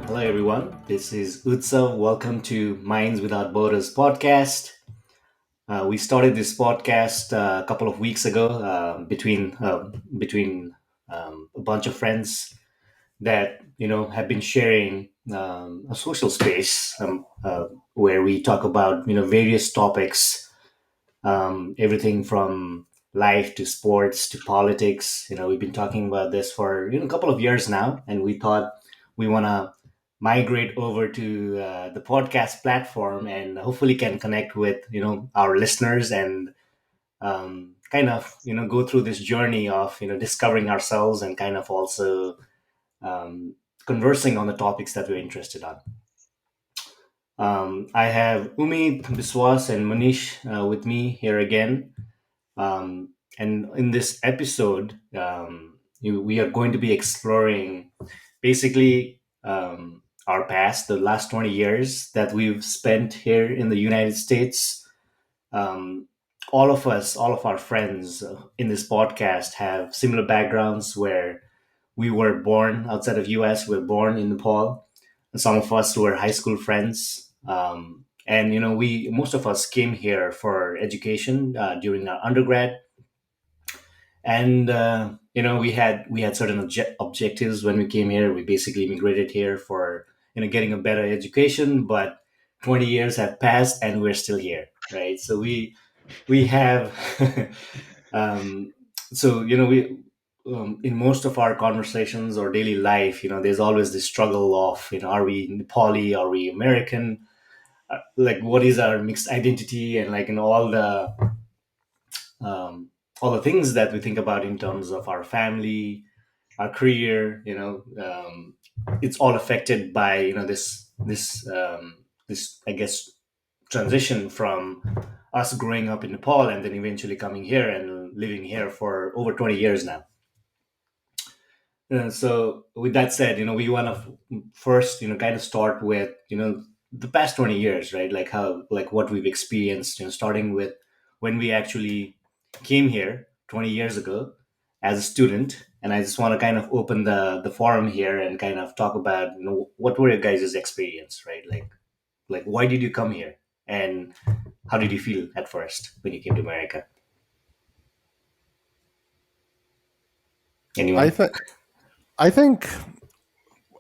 Hello, everyone. This is Utsav. Welcome to Minds.Without.Borders podcast. We started this podcast a couple of weeks ago between a bunch of friends that have been sharing a social space where we talk about various topics, everything from life to sports to politics. We've been talking about this for a couple of years now, and we thought we want to migrate over to the podcast platform and hopefully can connect with our listeners and kind of go through this journey of discovering ourselves and kind of also um, conversing on the topics that we're interested on. I have Umi, Biswas, and Manish with me here again. And in this episode, we are going to be exploring basically our past, the last 20 years that we've spent here in the United States. Um, all of us, all of our friends in this podcast have similar backgrounds where we were born outside of US, we were born in Nepal. And some of us were high school friends. And we most of us came here for education during our undergrad, and we had certain objectives when we came here. We basically immigrated here for getting a better education, but 20 years have passed and we're still here, right? So we have um, so we in most of our conversations or daily life, there's always this struggle of are we Nepali, are we American, like what is our mixed identity, and like um, all the things that we think about in terms of our family, our career. It's all affected by this I guess transition from us growing up in Nepal and then eventually coming here and living here for over 20 years now. So with that said, we want to first, kind of start with, the past 20 years, right? Like how, like what we've experienced, starting with when we actually came here 20 years ago as a student. And I just want to kind of open the forum here and kind of talk about, what were your guys' experience, right? Like why did you come here? And how did you feel at first when you came to America? I Anyone? think I think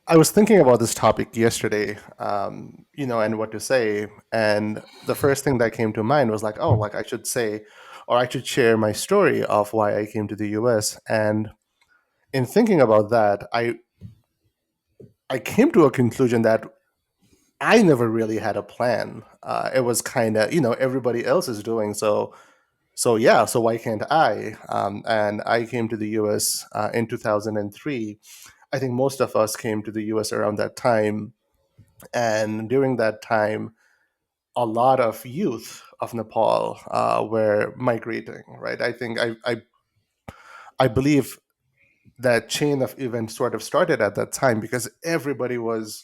I was thinking about this topic yesterday, and what to say. And the first thing that came to mind was like, oh, like I should say, or I should share my story of why I came to the U.S. And in thinking about that, I came to a conclusion that I never really had a plan. It was kind of everybody else is doing so yeah. So why can't I? And I came to the U.S. In 2003. I think most of us came to the US around that time. And during that time, a lot of youth of Nepal were migrating, right? I believe that chain of events sort of started at that time because everybody was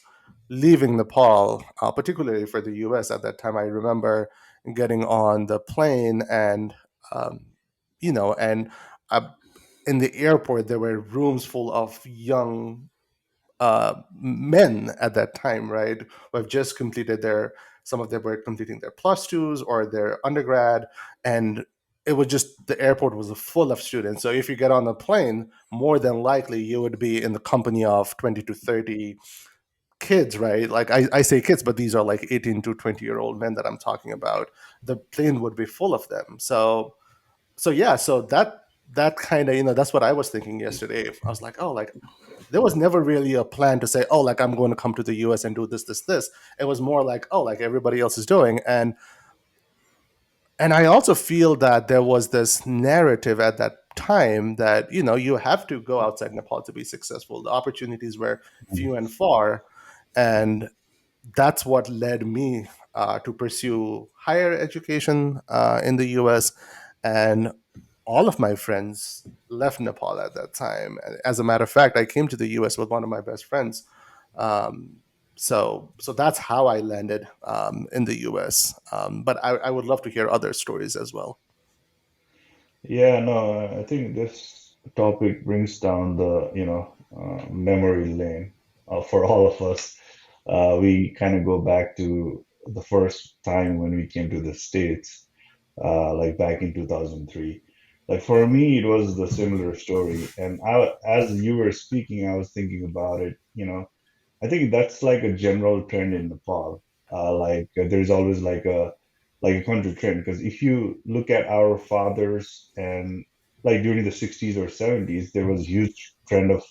leaving Nepal, particularly for the US at that time. I remember getting on the plane um, and uh, in the airport, there were rooms full of young men at that time, right, who have just completed some of them were completing their plus twos or their undergrad, and it was just the airport was full of students. So if you get on a plane, more than likely you would be in the company of 20 to 30 kids, right? Like I say kids, but these are like 18 to 20-year-old men that I'm talking about. The plane would be full of them. So yeah, so that kind of that's what I was thinking yesterday. I was like, oh, like there was never really a plan to say, oh, like I'm going to come to the US and do this. It was more like, oh, like everybody else is doing. And I also feel that there was this narrative at that time that you have to go outside Nepal to be successful. The opportunities were few and far, and that's what led me to pursue higher education in the US. And all of my friends left Nepal at that time. As a matter of fact, I came to the US with one of my best friends. Um, so that's how I landed in the US. But I would love to hear other stories as well. Yeah, no, I think this topic brings down the, memory lane for all of us. we kind of go back to the first time when we came to the States, like back in 2003. Like for me, it was the similar story. And as you were speaking, I was thinking about it. I think that's like a general trend in Nepal. There's always like a country trend, because if you look at our fathers, and like during the 60s or 70s, there was a huge trend of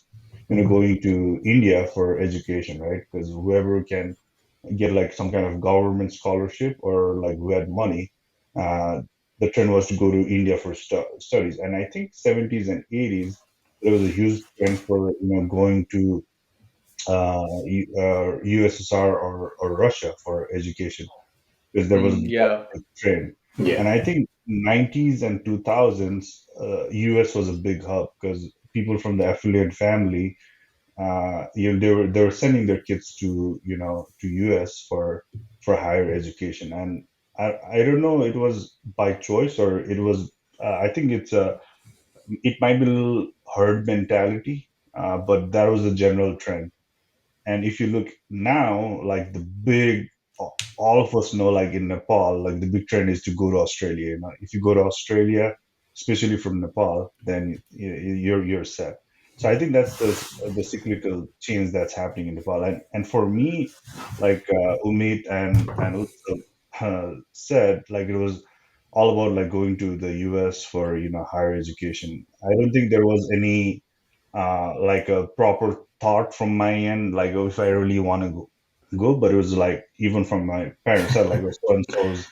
going to India for education, right? Because whoever can get like some kind of government scholarship, or like who had money, uh, the trend was to go to India for studies. And I think 70s and 80s, there was a huge trend for going to USSR or Russia for education, because there was that Yeah. big trend. Yeah. And I think 90s and 2000s, US was a big hub, because people from the affiliate family, they were sending their kids to US for higher education. And I don't know, it was by choice, or it was, I think it might be a little herd mentality, but that was a general trend. And if you look now, like all of us know, like in Nepal, like the big trend is to go to Australia. If you go to Australia, especially from Nepal, then you're set. So I think that's the cyclical change that's happening in Nepal. And for me, like Umit and Utsav said, like it was all about like going to the US for higher education. I don't think there was any like a proper thought from my end, like, oh, if I really want to go. But it was like, even from my parents side, like, oh, so and so's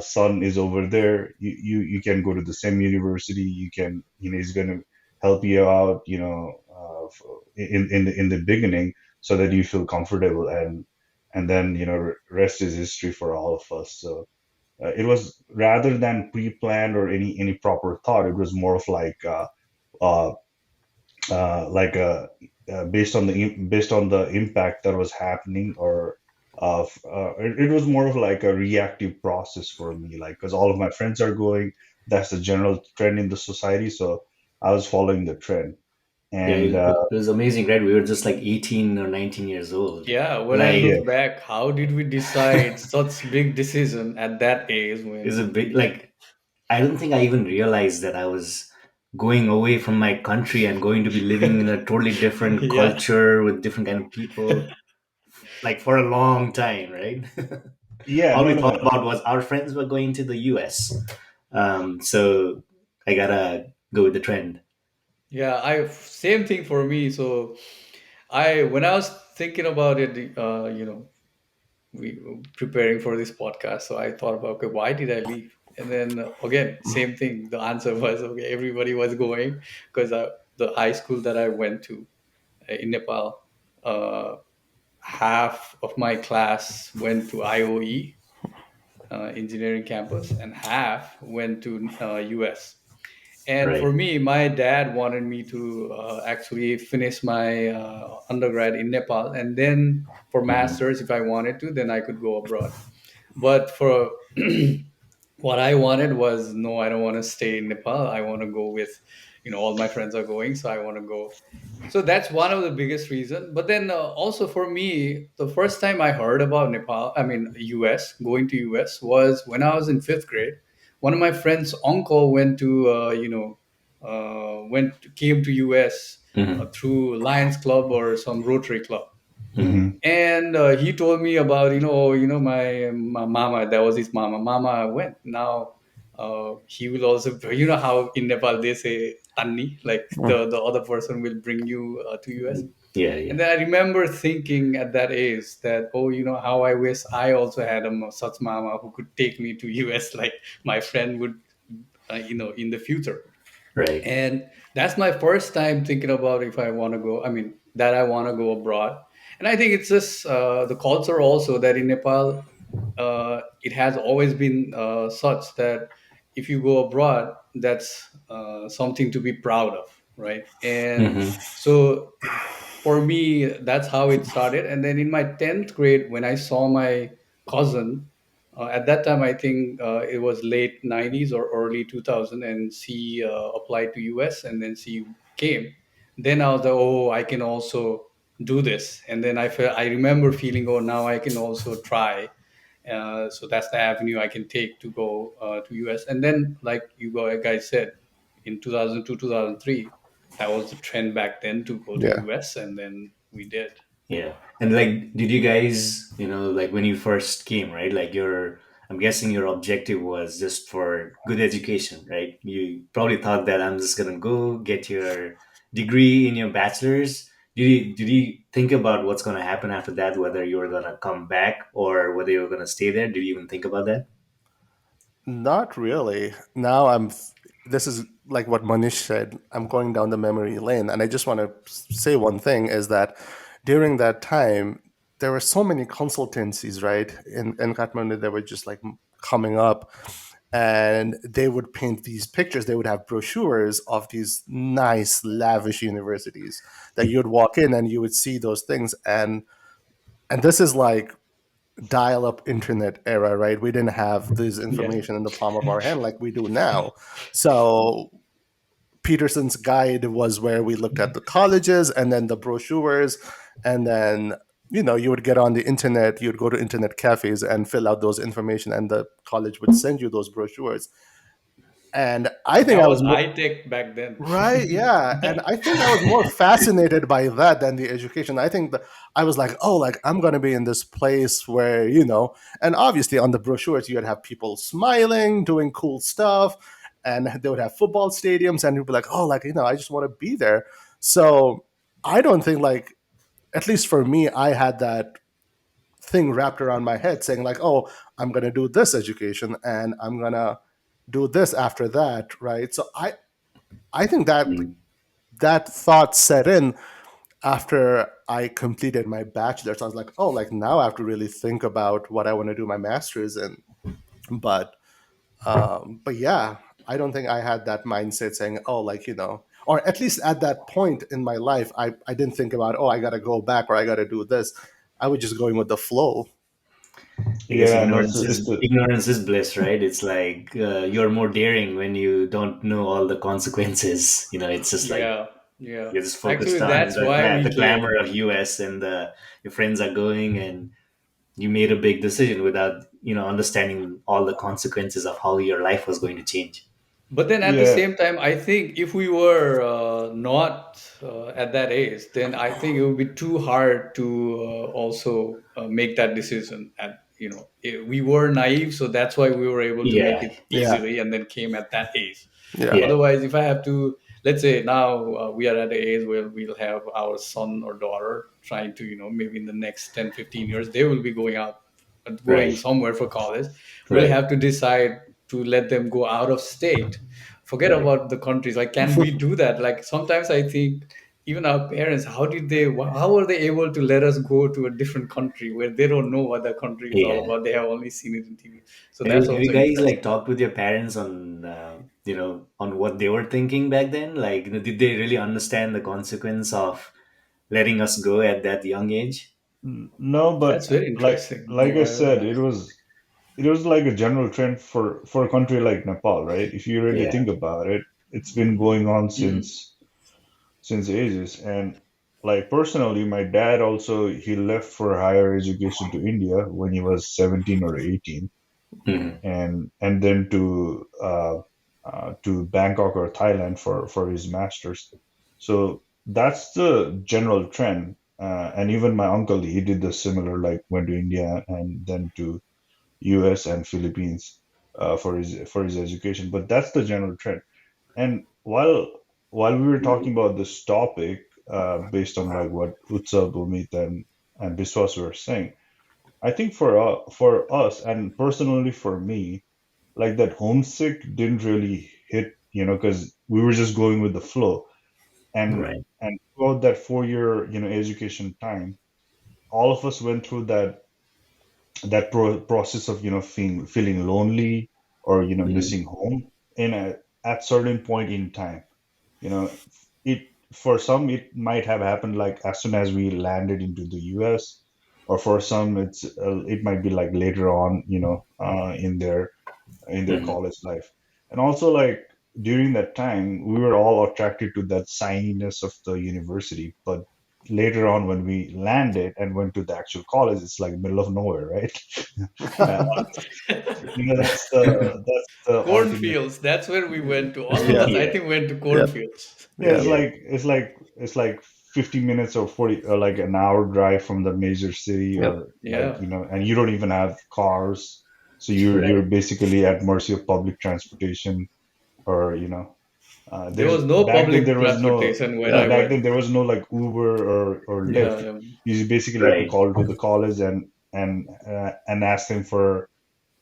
son is over there. You can go to the same university. You can, he's going to help you out, in the beginning, so that you feel comfortable. And then rest is history for all of us. So it was, rather than pre-planned or any proper thought, it was more of uh, like based on the impact that was happening, or it was more of like a reactive process for me, like, because all of my friends are going, that's the general trend in the society, so I was following the trend. Yeah, And it was amazing, right? We were just like 18 or 19 years old. Yeah, when I Like, yeah, look back, how did we decide such big decision at that age it's a when big, like, I don't think I even realized that I was going away from my country and going to be living in a totally different yeah. culture with different kind of people, like for a long time, right? yeah, All no, we no. thought about was our friends were going to the US. So I gotta go with the trend. Yeah, I same thing for me. So I when I was thinking about it, we were preparing for this podcast, so I thought about, okay, why did I leave? And then again, same thing. The answer was, okay, everybody was going because the high school that I went to in Nepal, uh, half of my class went to IOE, engineering campus, and half went to US. And for Right. me, my dad wanted me to actually finish my undergrad in Nepal, and then for Hmm. masters, if I wanted to, then I could go abroad. But for what I wanted was, no, I don't want to stay in Nepal. I want to go with, all my friends are going, so I want to go. So that's one of the biggest reason. But then also for me, the first time I heard about Nepal, I mean US, going to US was when I was in fifth grade. One of my friends' uncle went to, came to US Hmm. through Lions Club or some Rotary Club, Hmm. Hmm. and he told me about, my mama, that was his mama went now. He will also, how in Nepal they say tanni, like the other person will bring you to US. Yeah, yeah. And then I remember thinking at that age that, oh, how I wish I also had such mama who could take me to US like my friend would, in the future. Right. And that's my first time thinking about if I want to go, I mean, that I want to go abroad. And I think it's just the culture also, that in Nepal, it has always been such that if you go abroad, that's something to be proud of, right? And Hmm. so for me, that's how it started. And then in my 10th grade, when I saw my cousin, at that time, I think it was late 90s or early 2000, and she applied to US and then she came. Then I was like, oh, I can also. do this. And then I remember feeling, oh, now I can also try. So that's the avenue I can take to go to US. And then, like guys said, in 2002, 2003, that was the trend back then to go to Yeah. US, and then we did. Yeah. And like, did you guys, like when you first came, right? Like I'm guessing your objective was just for good education, right? You probably thought that I'm just gonna go get your degree in your bachelor's. Did you think about what's gonna happen after that, whether you were gonna come back or whether you were gonna stay there? Did you even think about that? Not really. Now this is like what Manish said. I'm going down the memory lane. And I just want to say one thing is that during that time, there were so many consultancies, right? In Kathmandu, they were just like coming up, and they would paint these pictures. They would have brochures of these nice, lavish universities that you'd walk in and you would see those things. And this is like dial-up internet era, right? We didn't have this Yeah. information in the palm of our hand like we do now. So Peterson's guide was where we looked at the colleges and then the brochures, and then you would get on the internet, you'd go to internet cafes and fill out those information, and the college would send you those brochures. And I think That I was was more. high tech back then. Right, yeah. And I think I was more fascinated by that than the education. I think that I was like, oh, like I'm going to be in this place where, and obviously on the brochures, you'd have people smiling, doing cool stuff, and they would have football stadiums, and you'd be like, oh, like, I just want to be there. So I don't think, like, at least for me, I had that thing wrapped around my head saying, like, oh, I'm going to do this education and I'm going to do this after that, right? So I think that Mm. that thought set in after I completed my bachelor's. I was like, oh, like now I have to really think about what I want to do my master's in. But but yeah, I don't think I had that mindset saying, oh, like or at least at that point in my life, I didn't think about, oh, I got to go back or I got to do this. I was just going with the flow. I guess Yeah, no, ignorance is bliss, right? It's like you're more daring when you don't know all the consequences. It's just like Yeah, yeah. you're just Actually, focused on that's the why the we glamour came. of US and your friends are going, and you made a big decision without understanding all the consequences of how your life was going to change. But then at the yeah, same time, I think if we were not at that age, then I think it would be too hard to also make that decision. We were naive, so that's why we were able to make Yeah, it Yeah, easily, and then came at that age. yeah, yeah, Otherwise, if I have to, let's say now we are at the age where we'll have our son or daughter trying to, maybe in the next 10, 15 years, they will be going right, somewhere for college. We'll right, have to decide to let them go out of state. Forget right. about the countries. Like, can we do that? Like, sometimes I think even our parents, how are they able to let us go to a different country where they don't know what the country is all Yeah. about? They have only seen it in TV. So Have that's you, have you also guys like interesting. talked with your parents on on what they were thinking back then? Like, did they really understand the consequence of letting us go at that young age? no, That's but very like interesting. like I said, Yeah. it was like a general trend for a country like Nepal, right? If you really Yeah. think about it, it's been going on Mm-hmm. since ages. And like personally, my dad also he left for higher education to India when he was 17 or 18, Mm-hmm. and then to Bangkok or Thailand for his masters. So that's the general trend. And even my uncle, he did the similar, like went to India and then to US and Philippines for his education. But that's the general trend. And while we were talking about this topic, based on like what Utsav, Bhumit, and Biswas were saying, I think for us and personally for me, like that homesick didn't really hit, because we were just going with the flow. And Right. throughout that 4 year, education time, all of us went through that process of feeling lonely or Mm-hmm. missing home in a at certain point in time. You know, it for some it might have happened like as soon as we landed into the US, or for some it might be like later on, in their Mm-hmm. college life. And also like during that time, we were all attracted to that signiness of the university, but later on when we landed and went to the actual college, it's like middle of nowhere, right? uh, that's the ultimate. Cornfields. That's where we went to. All of Yeah, us, I Yeah. think, went to yeah, cornfields. Yeah, yeah, it's like 50 minutes or 40 or like an hour drive from the major city, yep. or like, Yeah. and you don't even have cars, so you're Right. basically at mercy of public transportation, or There there's was no back then there public was no transportation when yeah, I back went. then there was no like Uber or Yeah. Lyft. You basically have to Right. call to the college and ask them for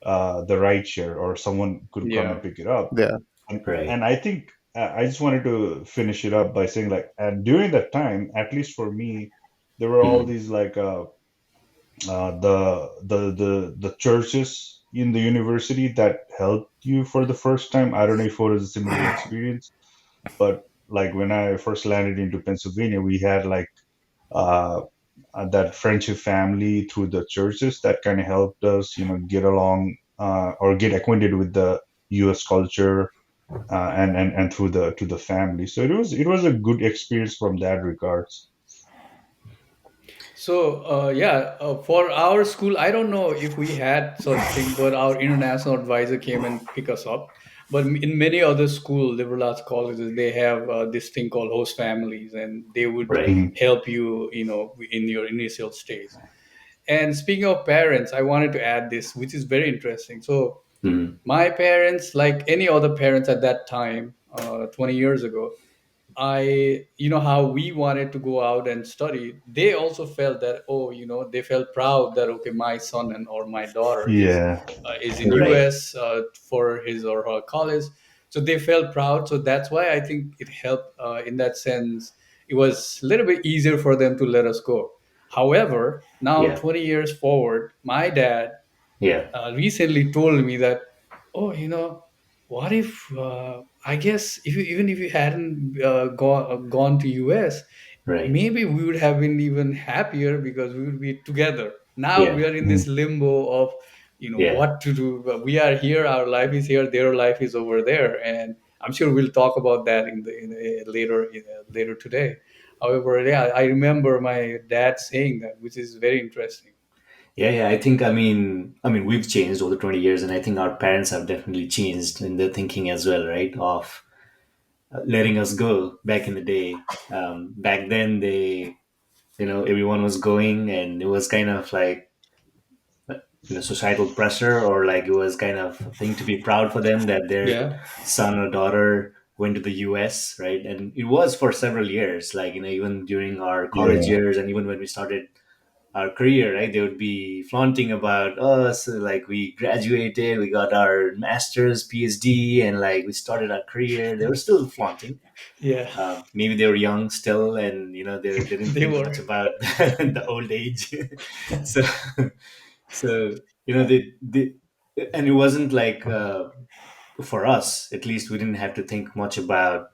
the ride share, or someone could come Yeah. and pick it up. Yeah. And Right. I think I just wanted to finish it up by saying, like, and during that time, at least for me, there were all Mhm. these like the churches in the university that helped you for the first time. I don't know if it was a similar experience, but like when I first landed into Pennsylvania, we had like uh, that friendship family through the churches that kind of helped us, get along or get acquainted with the U.S. culture, and through the to the family. So it was a good experience from that regards. So yeah, for our school, I don't know if we had such thing, but our international advisor came and pick us up. But in many other school, liberal arts colleges, they have this thing called host families, and they would Right. Mhm. help you, in your initial stage. And speaking of parents, I wanted to add this, which is very interesting. So Mhm. my parents, like any other parents at that time, 20 years ago, how we wanted to go out and study. They also felt that, they felt proud that, okay, my son and or my daughter Yeah, is in Right. US for his or her college. So they felt proud. So that's why I think it helped in that sense. It was a little bit easier for them to let us go. However, now Yeah. 20 years forward, my dad Yeah. recently told me that, oh, what if I guess if even if you hadn't gone to US, Right. maybe we would have been even happier because we would be together. Now Yeah. we are in Mhm. this limbo of Yeah. what to do. But we are here, our life is here, their life is over there, and I'm sure we'll talk about that later today. However, yeah, I remember my dad saying that, which is very interesting. Yeah. Yeah. I think, we've changed over 20 years, and I think our parents have definitely changed in their thinking as well, right? Of letting us go back in the day. Back then, everyone was going, and it was kind of like, societal pressure, or like it was kind of a thing to be proud for them that their Yeah. son or daughter went to the US, right? And it was for several years, like, even during our college Yeah, years, and even when we started our career, right? They would be flaunting about us, like we graduated, we got our master's, PhD, and like we started our career. They were still flaunting. Yeah. Maybe they were young still, and they didn't They think much were. about the old age. So, so they, and it wasn't like, for us at least, we didn't have to think much about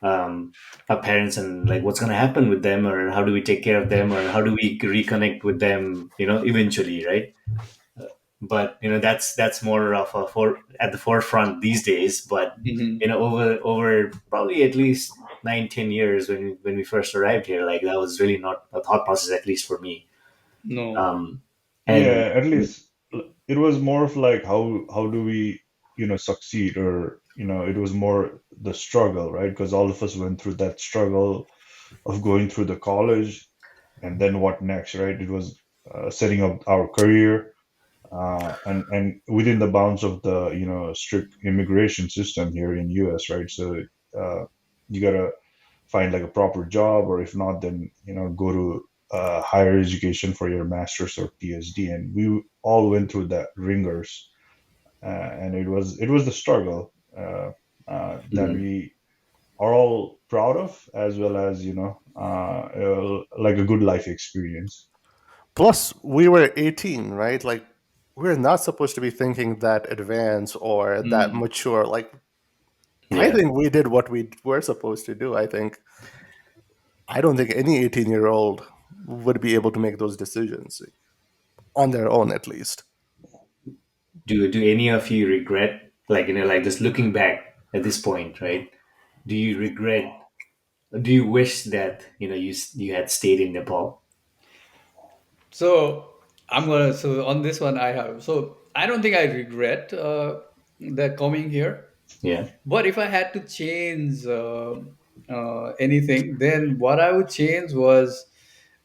um, our parents, and like what's going to happen with them, or how do we take care of them, or how do we reconnect with them, eventually, right? But that's more of a at the forefront these days. But Mhm. over probably at least 9-10 years, when we first arrived here, like that was really not a thought process, at least for me. No. um and yeah. At least it was more of like how do we succeed, or it was more the struggle, right? Because all of us went through that struggle of going through the college, and then what next, right? It was setting up our career, and within the bounds of the strict immigration system here in US, right? So you gotta find like a proper job, or if not, then go to higher education for your master's or PhD. And we all went through that ringers, and it was the struggle that Mhm. we are all proud of, as well as like a good life experience. Plus, we were 18, right? Like, we're not supposed to be thinking that advanced or that Mm. mature. Like, I Yeah. think we did what we were supposed to do. I don't think any 18-year-old would be able to make those decisions on their own, at least. Do any of you regret, like, like just looking back at this point, right? Do you regret Do you wish that you had stayed in Nepal? So so on this one I have, so I don't think I regret that coming here. Yeah. But if I had to change anything, then what I would change was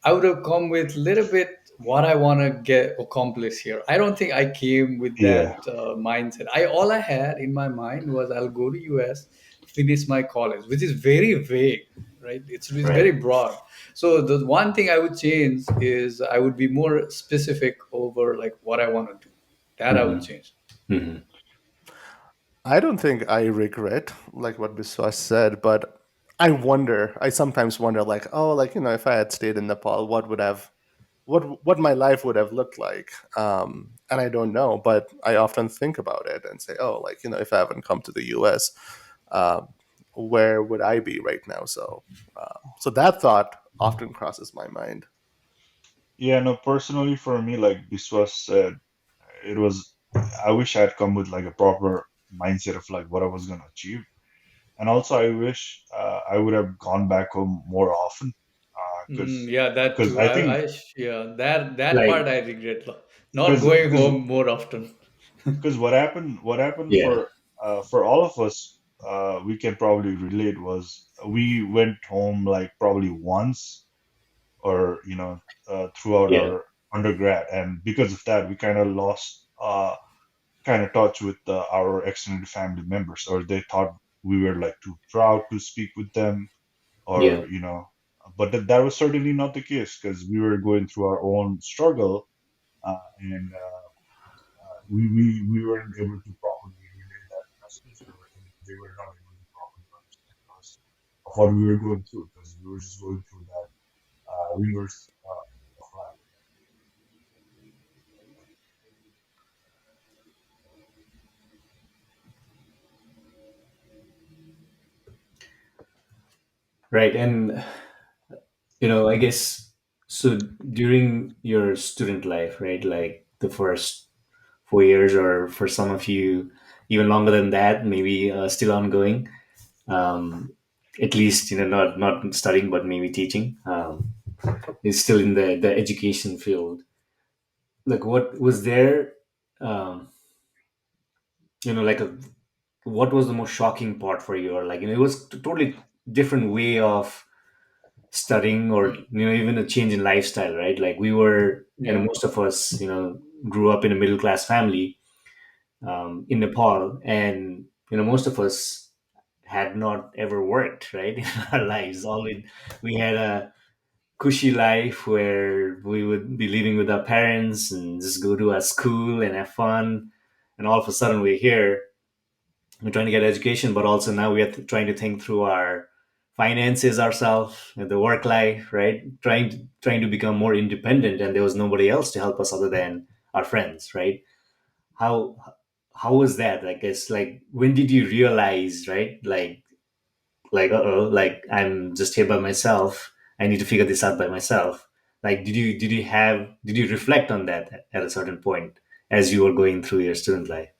I would have come with a little bit what I want to get accomplished here. I don't think I came with Yeah, that mindset. I all I had in my mind was I'll go to US, finish my college, which is very vague, right? It's very Right. broad. So the one thing I would change is I would be more specific over like what I want to do. That I would Hmm. change. Hmm. I don't think I regret like what Biswas said, but I sometimes wonder like, oh, like, if I had stayed in Nepal, what my life would have looked like. And I don't know, but I often think about it and say, oh, like, if I haven't come to the US, um, where would I be right now? So that thought often crosses my mind. yeah. No, personally for me, like Biswas said, it was. I wish I had come with like a proper mindset of like what I was gonna achieve, and also I wish I would have gone back home more often, Mm, yeah, that because too. I think Yeah, that Like, part I regret, not because going because home more often. because what happened yeah, for all of us, we can probably relate, was we went home like probably once, or throughout yeah, our undergrad, and because of that we kind of lost kind of touch with our extended family members, or they thought we were like too proud to speak with them, yeah, or but that was certainly not the case, because we were going through our own struggle, and we weren't able to properly relay that message, or they were not able to properly understand us of what we were going through, because we were just going through that reverse of life. right. And I guess so. During your student life, right, like the first 4 years, or for some of you, even longer than that, maybe still ongoing. Um, at least not studying, but maybe teaching. Is still in the education field. Like, what was there? Um, like what was the most shocking part for you, or like it was totally different way of studying, or even a change in lifestyle, right? Like we were, Yeah, most of us grew up in a middle class family, in Nepal, and most of us had not ever worked, right, in our lives. We had a cushy life where we would be living with our parents and just go to our school and have fun, and all of a sudden we're trying to get education, but also now we are trying to think through our finances ourselves and the work life, right? Trying to become more independent, and there was nobody else to help us other than our friends, right? How how was that? I guess, like, when did you realize, right? Like, uh-oh, like I'm just here by myself. I need to figure this out by myself. Like, did you reflect on that at a certain point as you were going through your student life?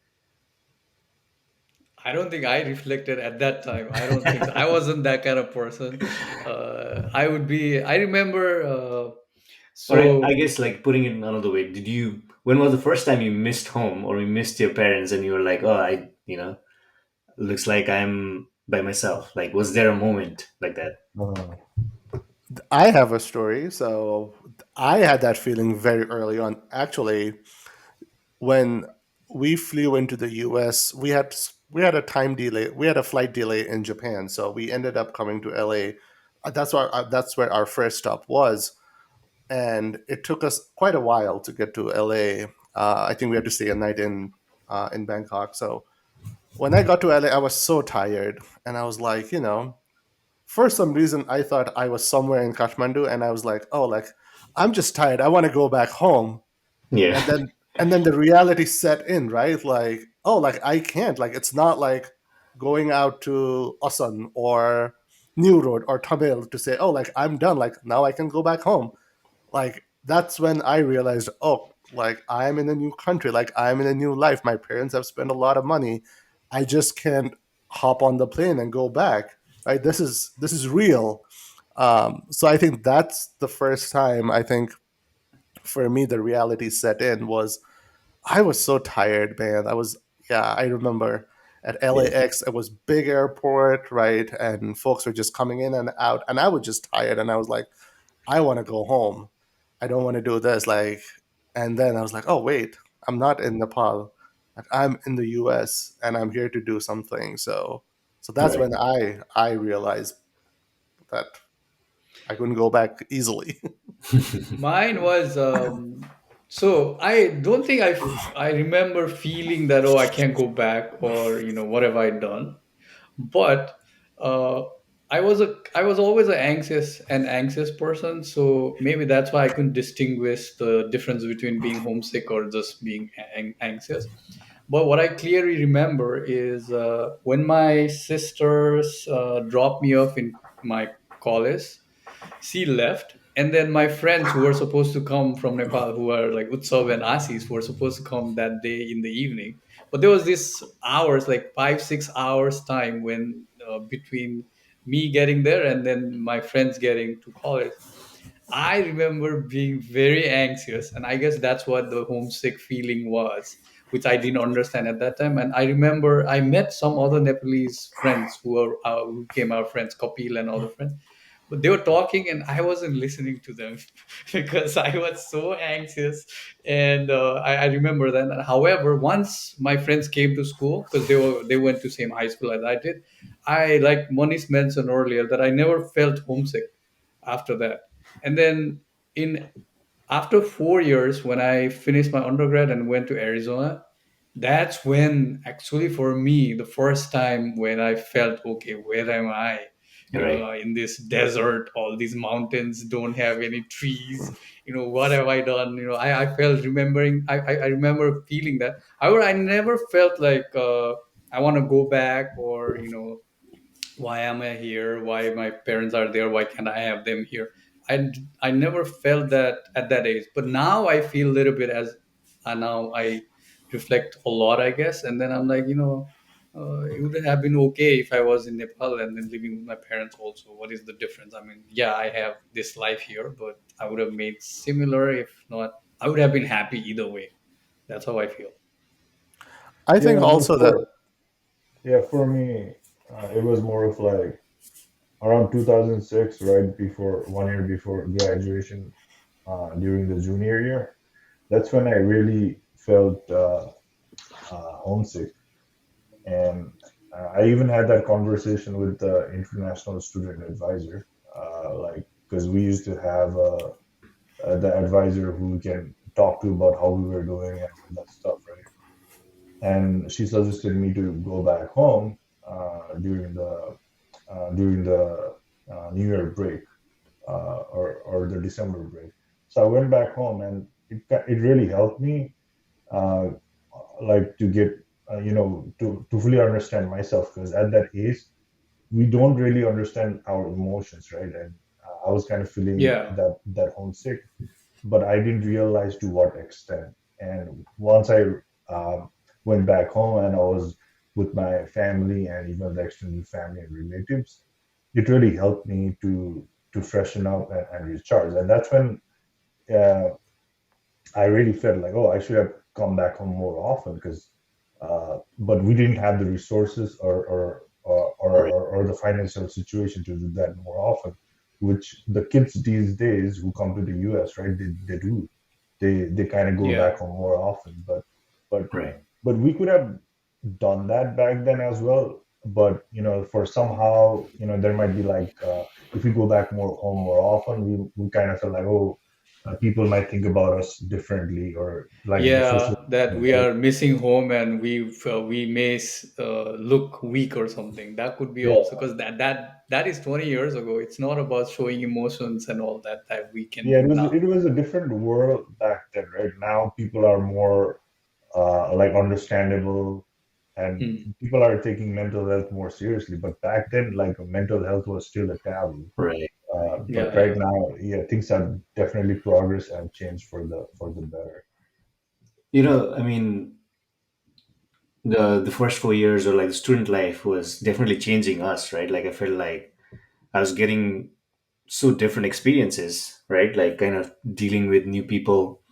I don't think I reflected at that time. I don't think so. I wasn't that kind of person. I would be. I remember. Or I So guess, like, putting it another way, when was the first time you missed home, or you missed your parents, and you were like, oh, looks like I'm by myself? Like, was there a moment like that? Uh, I have a story. So I had that feeling very early on. Actually, when we flew into the US, we had a time delay. We had a flight delay in Japan, so we ended up coming to LA. That's where our first stop was, and it took us quite a while to get to LA. I think we had to stay a night in Bangkok. So when I got to LA, I was so tired, and I was like, for some reason, I thought I was somewhere in Kathmandu, and I was like, oh, like I'm just tired. I want to go back home. Yeah. And then the reality set in, right? Like, oh, like I can't. Like it's not like going out to Asan or New Road or Tamil to say, oh, like I'm done. Like now I can go back home. Like that's when I realized, oh, like I'm in a new country. Like I'm in a new life. My parents have spent a lot of money. I just can't hop on the plane and go back. right? This is real. So I think that's the first time, I think, for me, the reality set in. Was I was so tired, man. Yeah, I remember at Yeah. LAX, it was big airport, right? And folks were just coming in and out, and I was just tired, and I was like, I want to go home. I don't want to do this. Like, and then I was like, oh wait, I'm not in Nepal. Like, I'm in the US and I'm here to do something. So that's Right. when I realized that I couldn't go back easily. Mine was so I don't think I remember feeling that, oh, I can't go back, or what have I done. But uh, I was always an anxious person, so maybe that's why I couldn't distinguish the difference between being homesick or just being anxious. But what I clearly remember is when my sisters dropped me off in my college. She left, and then my friends who were supposed to come from Nepal, who are like Utsav and Asis, who were supposed to come that day in the evening. But there was this hours, like 5 6 hours time, when between me getting there and then my friends getting to college. I remember being very anxious, and I guess that's what the homesick feeling was, which I didn't understand at that time. And I remember I met some other Nepalese friends who became our friends, Kapil and other friends, but they were talking and I wasn't listening to them because I was so anxious. And I remember that. However, once my friends came to school, because they went to same high school as I did, I, like Manish mentioned earlier, that I never felt homesick after that. And then in after 4 years, when I finished my undergrad and went to Arizona, that's when actually for me the first time when I felt, okay, where am I? Right. In this desert, all these mountains don't have any trees. What have I done? I felt remembering. I remember feeling that. However, I never felt like I want to go back, or why am I here? Why my parents are there? Why can't I have them here? I never felt that at that age, but now I feel a little bit, as now I reflect a lot, I guess. And then I'm like, it would have been okay if I was in Nepal and then living with my parents also. What is the difference? I mean, yeah, I have this life here, but I would have made similar. If not, I would have been happy either way. That's how I feel. I think Yeah, but also that for me, it was more of like around 2006, right before 1 year before graduation, during the junior year. That's when I really felt homesick, and I even had that conversation with the international student advisor, like because we used to have the advisor who we can talk to about how we were doing and all that stuff, right? And she suggested me to go back home during the New Year break, or the December break. So I went back home, and it really helped me, uh, like to get to fully understand myself, because at that age we don't really understand our emotions, right? And I was kind of feeling Yeah, that homesick, but I didn't realize to what extent. And once I went back home and I was with my family and even the extended family and relatives, it really helped me to freshen up and recharge. And that's when uh, I really felt like, oh, I should have come back home more often, because, but we didn't have the resources Right. or the financial situation to do that more often, which the kids these days who come to the US, right, they do. They kind of go yeah. back home more often, but Right. we could have done that back then as well. But for somehow, there might be like, if we go back more home more often, we kind of feel like, oh, people might think about us differently, or like the social Yeah, that we right? are missing home and we may look weak or something. That could be Yeah, also, because that is 20 years ago. It's not about showing emotions and all that we can yeah. do It now. was a different world back then, right? Now people are more like understandable, and Hmm. people are taking mental health more seriously. But back then, like, mental health was still a taboo. Right. But Yeah, right yeah. now, yeah, things have definitely progressed and changed for the better. I mean, the first 4 years, or like the student life, was definitely changing us, right? Like I felt like I was getting so different experiences, right? Like kind of dealing with new people,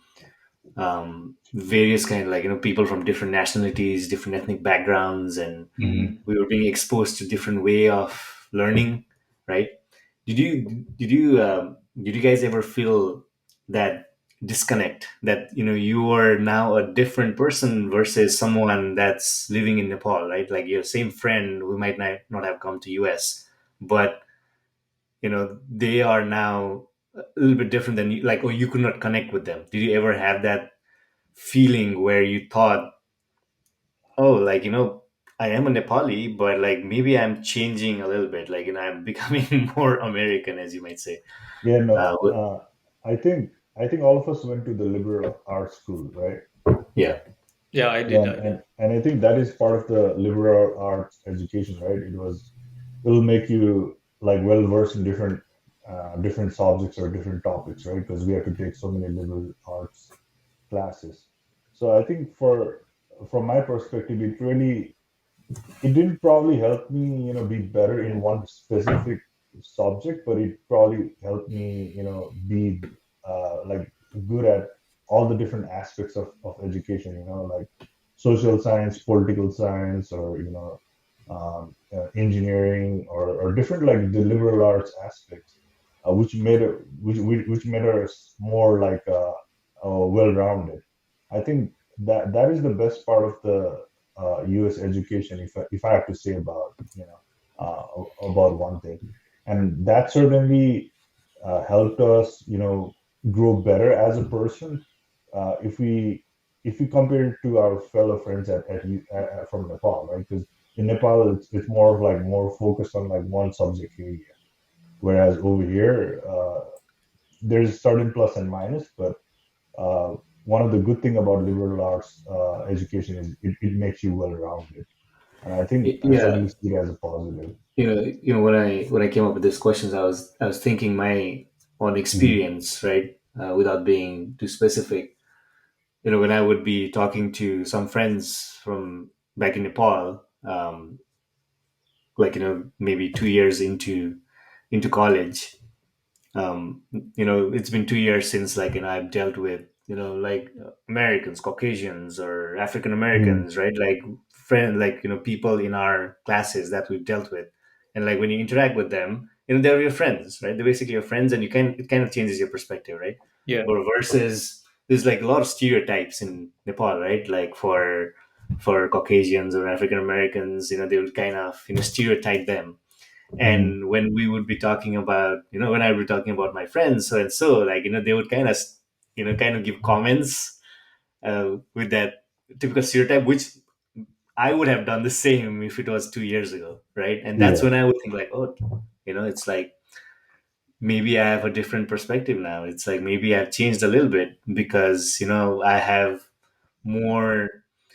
various kind of like people from different nationalities, different ethnic backgrounds, and Hmm. we were being exposed to different way of learning, right? Did you guys ever feel that disconnect, that you are now a different person versus someone that's living in Nepal, right? Like your same friend who might not have come to US, but they are now a little bit different than you, like, or you could not connect with them. Did you ever have that feeling where you thought, oh, like, I am a Nepali, but like maybe I'm changing a little bit, like, I'm becoming more American, as you might say. Yeah, no. But I think all of us went to the liberal arts school, right? yeah. Yeah, I Yeah, did. I did. and I think that is part of the liberal arts education, right? It'll make you like well versed in different subjects or different topics, right? Because we have to take so many liberal arts classes. So I think from my perspective, it didn't probably help me, be better in one specific subject, but it probably helped me, be like good at all the different aspects of education, like social science, political science, or engineering, or different like the liberal arts aspects, which made us more like well-rounded. I think that is the best part of the U.S. education, if I have to say about about one thing, and that certainly helped us, grow better as a person. If we compare it to our fellow friends from Nepal, right? Because in Nepal, it's more of like more focused on like one subject area, whereas over here, there's certain plus and minus, but one of the good thing about liberal arts education is it makes you well rounded, and I think I Yeah. certainly see it as a positive. When I came up with these questions, I was thinking my own Mhm. experience, right? Without being too specific, when I would be talking to some friends from back in Nepal, like, maybe 2 years into college. It's been 2 years since, like, I've dealt with, like, Americans, Caucasians, or African Mhm. Americans, right? Like friend, like, people in our classes that we've dealt with. And like when you interact with them, they're your friends, right? They're basically your friends, and it kind of changes your perspective, right? Yeah. But versus, there's like a lot of stereotypes in Nepal, right? Like for Caucasians or African Americans, they would kind of, stereotype them. Mhm. And when we would be talking about, when I would be talking about my friends, so and so, like, they would kind of give comments with that typical stereotype, which I would have done the same if it was 2 years ago, right? And that's Yeah. when I would think like, oh, it's like maybe I have a different perspective now. It's like maybe I've changed a little bit because I have more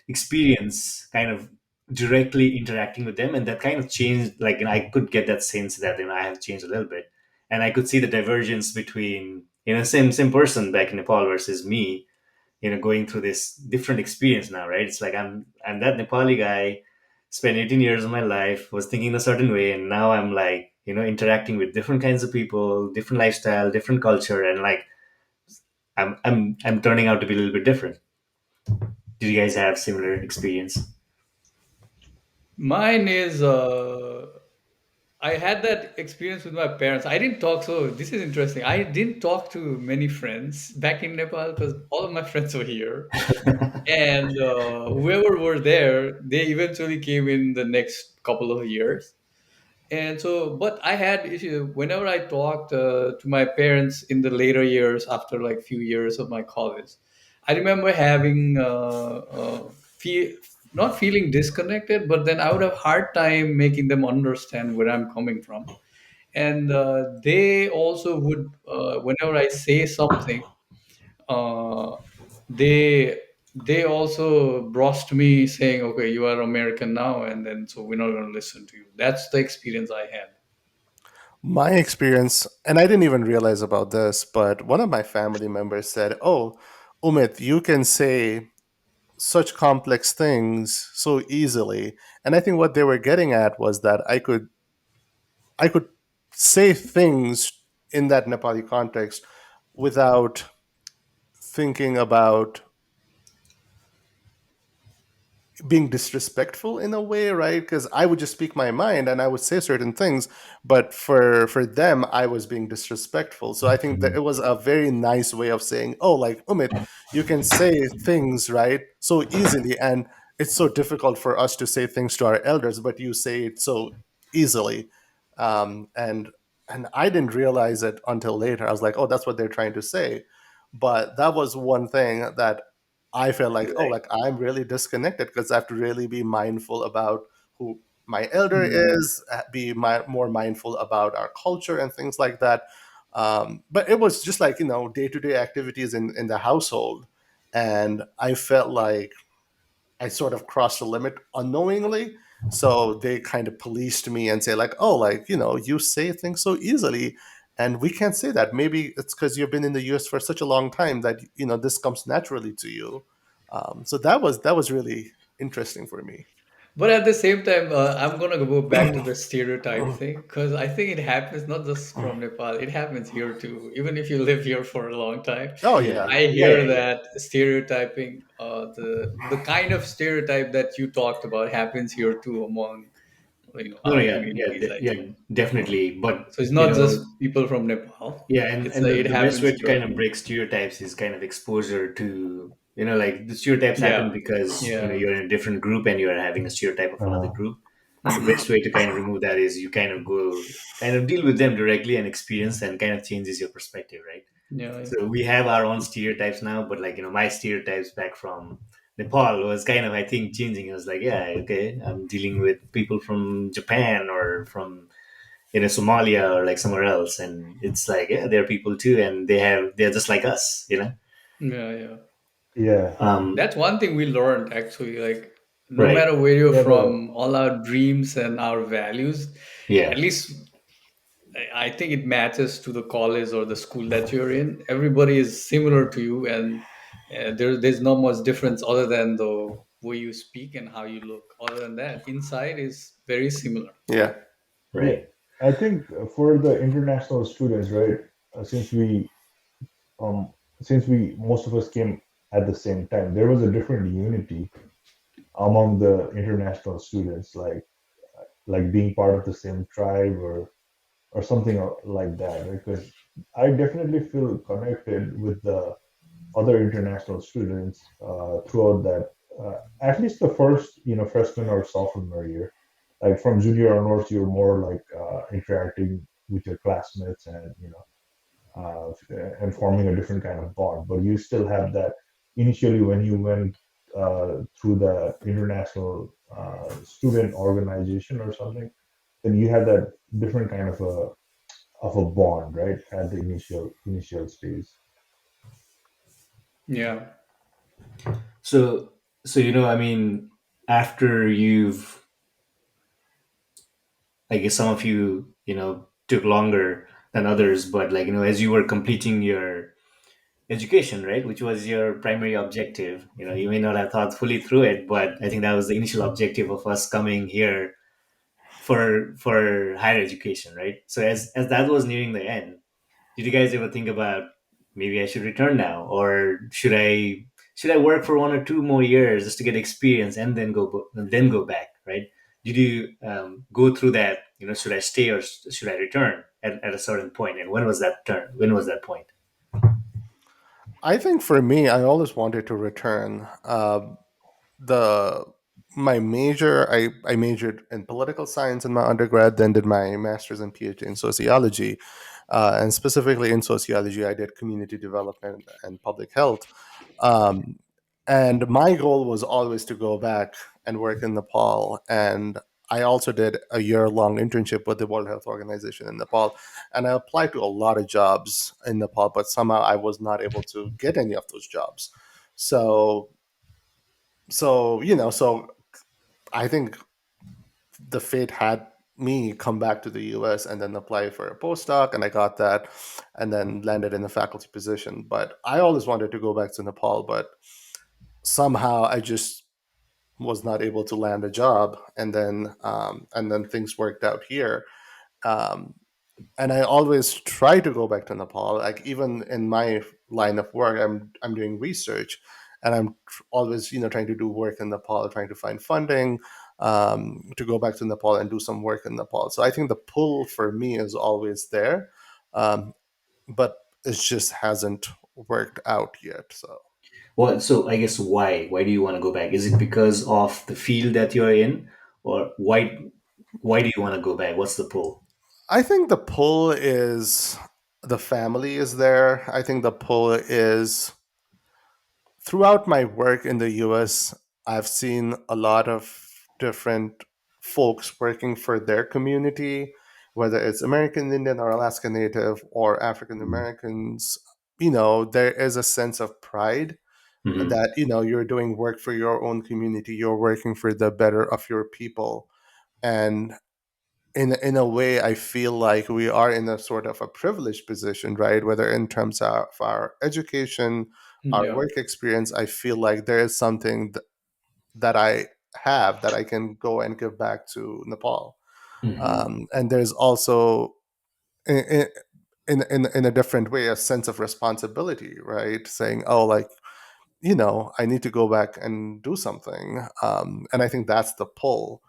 experience kind of directly interacting with them, and that kind of changed, like, I could get that sense that I have changed a little bit, and I could see the divergence between same person back in Nepal versus me, going through this different experience now, right? It's like I'm that Nepali guy, spent 18 years of my life, was thinking a certain way, and now I'm like, interacting with different kinds of people, different lifestyle, different culture, and like I'm turning out to be a little bit different. Did you guys have similar experience? Mine is I had that experience with my parents. I didn't talk, so this is interesting. I didn't talk to many friends back in Nepal because all of my friends were here. And whoever were there, they eventually came in the next couple of years. And so, but I had issue whenever I talked to my parents in the later years after like few years of my college. I remember having feel not feeling disconnected, but then I would have hard time making them understand where I'm coming from. And they also would, whenever I say something, uh, they they also brushed me saying, "Okay, you are American now," and then so we're not going to listen to you. That's the experience I had. My experience, and I didn't even realize about this, but one of my family members said, "Oh, Umit, you can say such complex things so easily. And I think what they were getting at was that I could say things in that Nepali context without thinking about being disrespectful in a way, right? Because I would just speak my mind and I would say certain things, but for them I was being disrespectful. So I think that it was a very nice way of saying, oh, like, Umit, you can say things, right, so easily, and it's so difficult for us to say things to our elders, but you say it so easily. And I didn't realize it until later. I was like, oh, that's what they're trying to say. But that was one thing that I felt like, oh, Right. like I'm really disconnected because I have to really be mindful about who my elder Mm. is, be more mindful about our culture and things like that. But it was just like, day to day activities in the household. And I felt like I sort of crossed the limit unknowingly. So they kind of policed me and say, like, oh, like, you say things so easily. And we can't say that. Maybe it's because you've been in the US for such a long time that, this comes naturally to you. So that was really interesting for me. But at the same time, I'm gonna go back to the stereotype thing because I think it happens not just from Nepal; it happens here too. Even if you live here for a long time, Oh, Yeah. yeah. I Yeah. hear Yeah. that stereotyping, the kind of stereotype that you talked about happens here too among No, other yeah, yeah, communities. I yeah, think definitely. But so. It's you not know, just people from Nepal. yeah, It's and like the, it the best happens way to here kind of too. break stereotypes is kind of exposure to, like, the stereotypes happen Yeah, because yeah, you're in a different group and you're having a stereotype of another Uh, group. The best way to kind of remove that is you kind of deal with them directly and experience, and kind of changes your perspective, right? yeah, yeah. So we have our own stereotypes now, but, like, my stereotypes back from Nepal was kind of, I think, changing. I was like, yeah, okay, I'm dealing with people from Japan or from, Somalia or like somewhere else, and it's like, yeah, they're people too, and they're just like us. Yeah, yeah. yeah, Um, That's one thing we learned actually. Like, no right. matter where you're yeah. The from, all our dreams and our values, Yeah. at least I think it matches to the college or the school that you're in. Everybody is similar to you, and there's not much difference other than the way you speak and how you look. Other than that, inside is very similar. Yeah. Yeah, Right. I think for the international students, right? Uh, since we um since we most of us came at the same time, there was a different unity among the international students, like being part of the same tribe or something like that, right? Because I definitely feel connected with the other international students throughout that, at least the first, freshman or sophomore year. Like from junior onwards, you're more like interacting with your classmates and and forming a different kind of bond. But you still have that initially when you went through the international student organization or something. Then you had that different kind of a bond, right, at the initial stage. Yeah, So, I mean, after you've, I guess some of you, took longer than others, but, like, as you were completing your education, right, which was your primary objective, you may not have thought fully through it, but I think that was the initial objective of us coming here for higher education, right? So as that was nearing the end, did you guys ever think about, maybe I should return now, or should I work for 1 or 2 more years just to get experience and then go back, right? Did you go through that? Should I stay or should I return at a certain point? And when was that turn? When was that point? I think for me, I always wanted to return. The My major, I majored in political science in my undergrad, then did my master's and PhD in sociology. And specifically in sociology, I did community development and public health. Um, and my goal was always to go back and work in Nepal. And I also did a year long internship with the World Health Organization in Nepal. And I applied to a lot of jobs in Nepal, but somehow I was not able to get any of those jobs. So, so I think the fate had me come back to the US and then apply for a postdoc, and I got that and then landed in a faculty position. But I always wanted to go back to Nepal, but somehow I just was not able to land a job, and then things worked out here. Um, and I always try to go back to Nepal. Like even in my line of work, I'm doing research, and always trying to do work in Nepal, trying to find funding to go back to Nepal and do some work in Nepal. So I think the pull for me is always there, um, but it just hasn't worked out yet. So Well, so I guess why? Why do you want to go back? Is it because of the field that you're in, or why do you want to go back? What's the pull? I think the pull is the family is there. I think the pull is throughout my work in the US, I've seen a lot of different folks working for their community, whether it's American Indian or Alaska Native or African Americans. There is a sense of pride Mm-hmm. that, you're doing work for your own community, you're working for the better of your people. And in a way, I feel like we are in a sort of a privileged position, right? Whether in terms of our education, our Yeah. work experience, I feel like there is something that I have that I can go and give back to Nepal. Mm-hmm. And there's also in, in a different way a sense of responsibility, right? Saying, oh, like, I need to go back and do something. And I think that's the pull.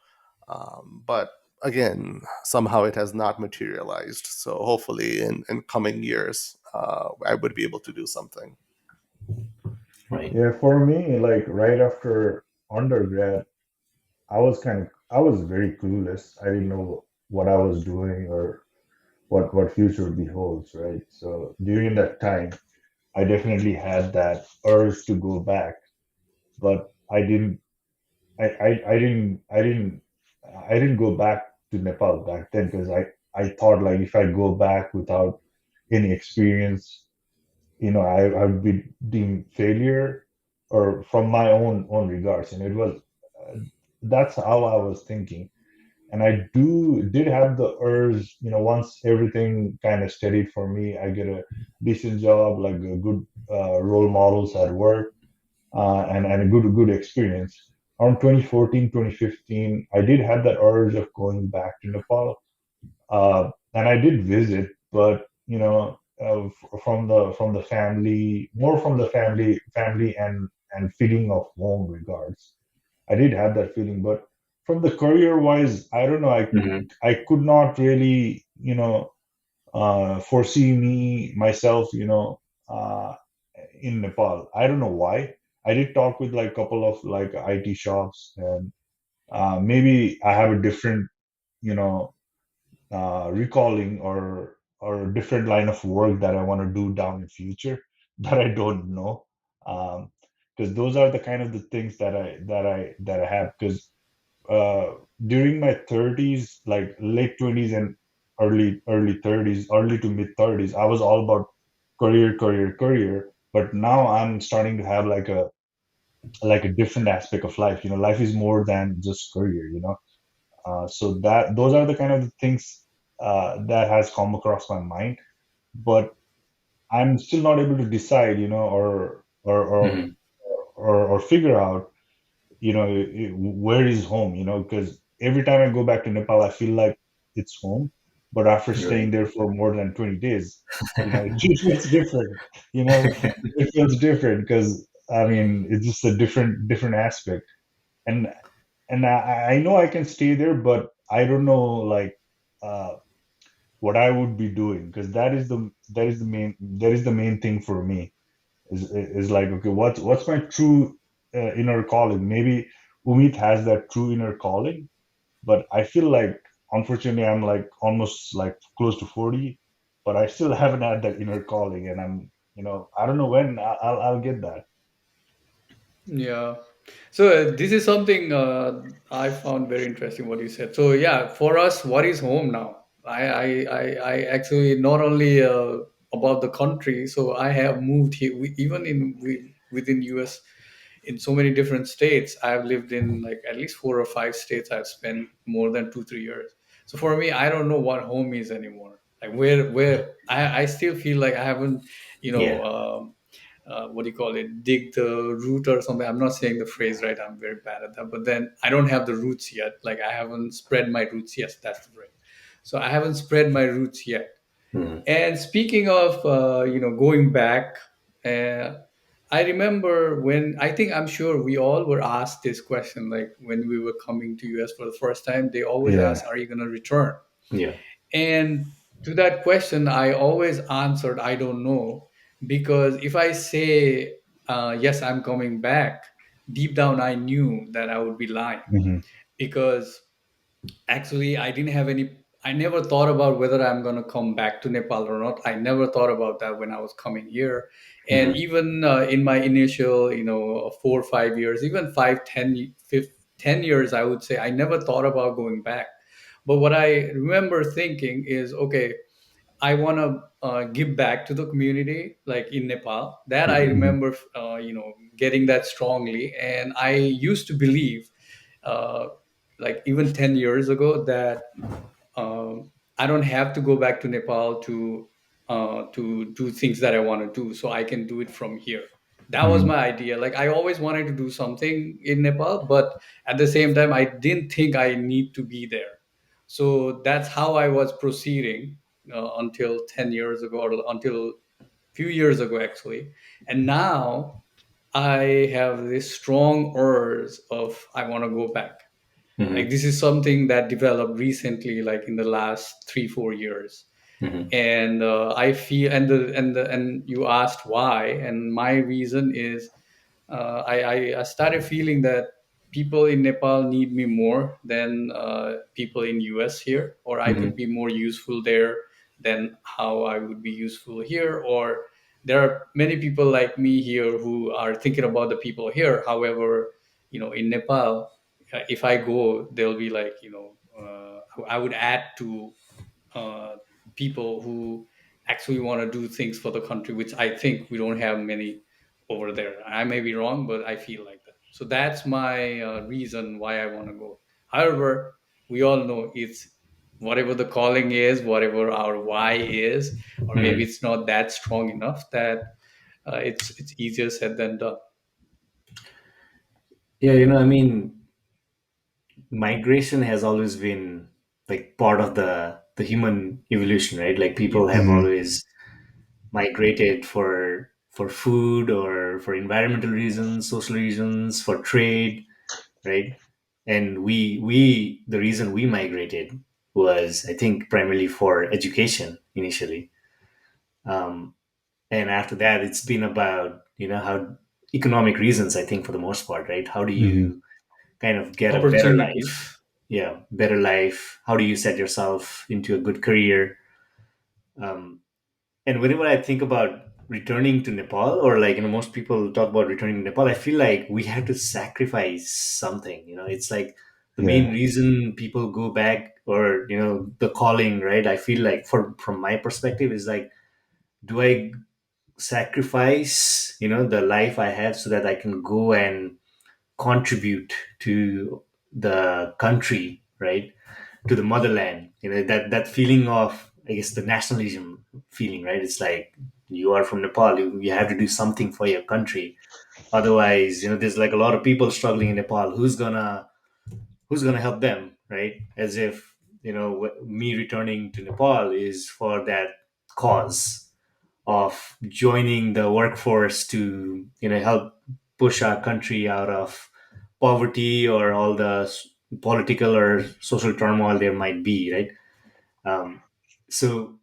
But again, somehow it has not materialized. So hopefully in coming years, I would be able to do something. Right. Yeah, for me, like right after undergrad, I was very clueless. I didn't know what I was doing or what future beholds, right? So during that time, I definitely had that urge to go back, but I didn't go back to Nepal back then because I thought like if I go back without any experience, I would be deemed failure or from my own regards, and it was uh, that's how I was thinking. And I did have the urge, once everything kind of steadied for me, I get a decent job, like a good role models at work, and a good experience. Around 2014, 2015, I did have that urge of going back to Nepal, and I did visit, but from the family, more from the family and feeling of home regards. I did have that feeling, but from the career wise, I don't know. Mm-hmm. I could not really foresee me myself uh, in Nepal. I don't know why. I did talk with like a couple of like IT shops, and maybe I have a different you know recalling or a different line of work that I want to do down in future that I don't know. Because those are the kind of the things that I have. Because uh, during my 30s, like late 20s and early 30s, early to mid 30s, I was all about career, career, career. But now I'm starting to have like a different aspect of life. Life is more than just career. So that those are the kind of the things that has come across my mind, but I'm still not able to decide, Mm-hmm. or figure out, where is home, because every time I go back to Nepal, I feel like it's home, but after staying Right. there for more than 20 days, it feels different, it feels different because I mean it's just a different aspect, and I know I can stay there, but I don't know like uh, what I would be doing because that is the main thing for me is like, okay, what's my true inner calling? Maybe Umit has that true inner calling, but I feel like unfortunately I'm like almost like close to 40, but I still haven't had that inner calling, and I don't know when I'll get that. Yeah. So this is something I found very interesting what you said. So yeah, for us, what is home now? I actually not only about the country. So I have moved here, even within US, in so many different states. I've lived in like at least 4 or 5 states. I've spent more than 2 3 years. So for me, I don't know what home is anymore. Like where I still feel like I haven't, you know. Yeah. what do you call it, dig the root or something. I'm not saying the phrase right, I'm very bad at that, but then I don't have the roots yet, like I haven't spread my roots. Yes, that's the phrase. So I haven't spread my roots yet. Mhm. And speaking of going back, uh, I remember when, I think, I'm sure we all were asked this question, like when we were coming to US for the first time, they always Yeah. ask, are you going to return? Yeah. And to that question, I always answered, I don't know. Because if I say, yes, I'm coming back, deep down, I knew that I would be lying. Hmm. Because actually, I never thought about whether I'm going to come back to Nepal or not. I never thought about that when I was coming here. And Mhm. even in my initial, 4 or 5 years, even 10 years, I would say, I never thought about going back. But what I remember thinking is, okay, I want to give back to the community, like in Nepal. That I Mhm. Hmm. remember, getting that strongly. And I used to believe, uh, like even 10 years ago, that I don't have to go back to Nepal to do things that I want to do, so I can do it from here. That was Hmm. my idea. Like I always wanted to do something in Nepal, but at the same time, I didn't think I need to be there. So that's how I was proceeding until 10 years ago, or until few years ago, actually. And now I have this strong urge of I want to go back. Like Mhm. this is something that developed recently, like in the last 3 4 years. Mhm. And I feel, and you asked why, and my reason is, I started feeling that people in Nepal need me more than people in US here, or I could Mhm. be more useful there than how I would be useful here. Or there are many people like me here who are thinking about the people here. However, in Nepal, if I go, they'll be like, I would add to uh, people who actually want to do things for the country, which I think we don't have many over there. I may be wrong, but I feel like that. So that's my reason why I want to go. However, we all know it's whatever the calling is, whatever our why is, or maybe Mhm. it's not that strong enough that it's easier said than done. Yeah, I mean, migration has always been like part of the human evolution, right? Like people have Yes. Hmm. always migrated for food or for environmental reasons, social reasons, for trade, right? And we the reason we migrated was, I think, primarily for education initially. Um, and after that, it's been about how economic reasons, I think, for the most part, right? How do Hmm. you kind of get a better Opportunity. life? Yeah, better life. How do you set yourself into a good career? Um, and whenever I think about returning to Nepal, or like most people talk about returning to Nepal, I feel like we have to sacrifice something. It's like the main Yeah. reason people go back, or the calling, right? I feel like, from my perspective, is like, do I sacrifice the life I have so that I can go and contribute to the country, right? To the motherland. That feeling of, I guess, the nationalism feeling, right? It's like, you are from Nepal, you have to do something for your country. Otherwise, there's like a lot of people struggling in Nepal. Who's gonna help them, right? As if me returning to Nepal is for that cause of joining the workforce to help push our country out of poverty, or all the political or social turmoil there might be, right? So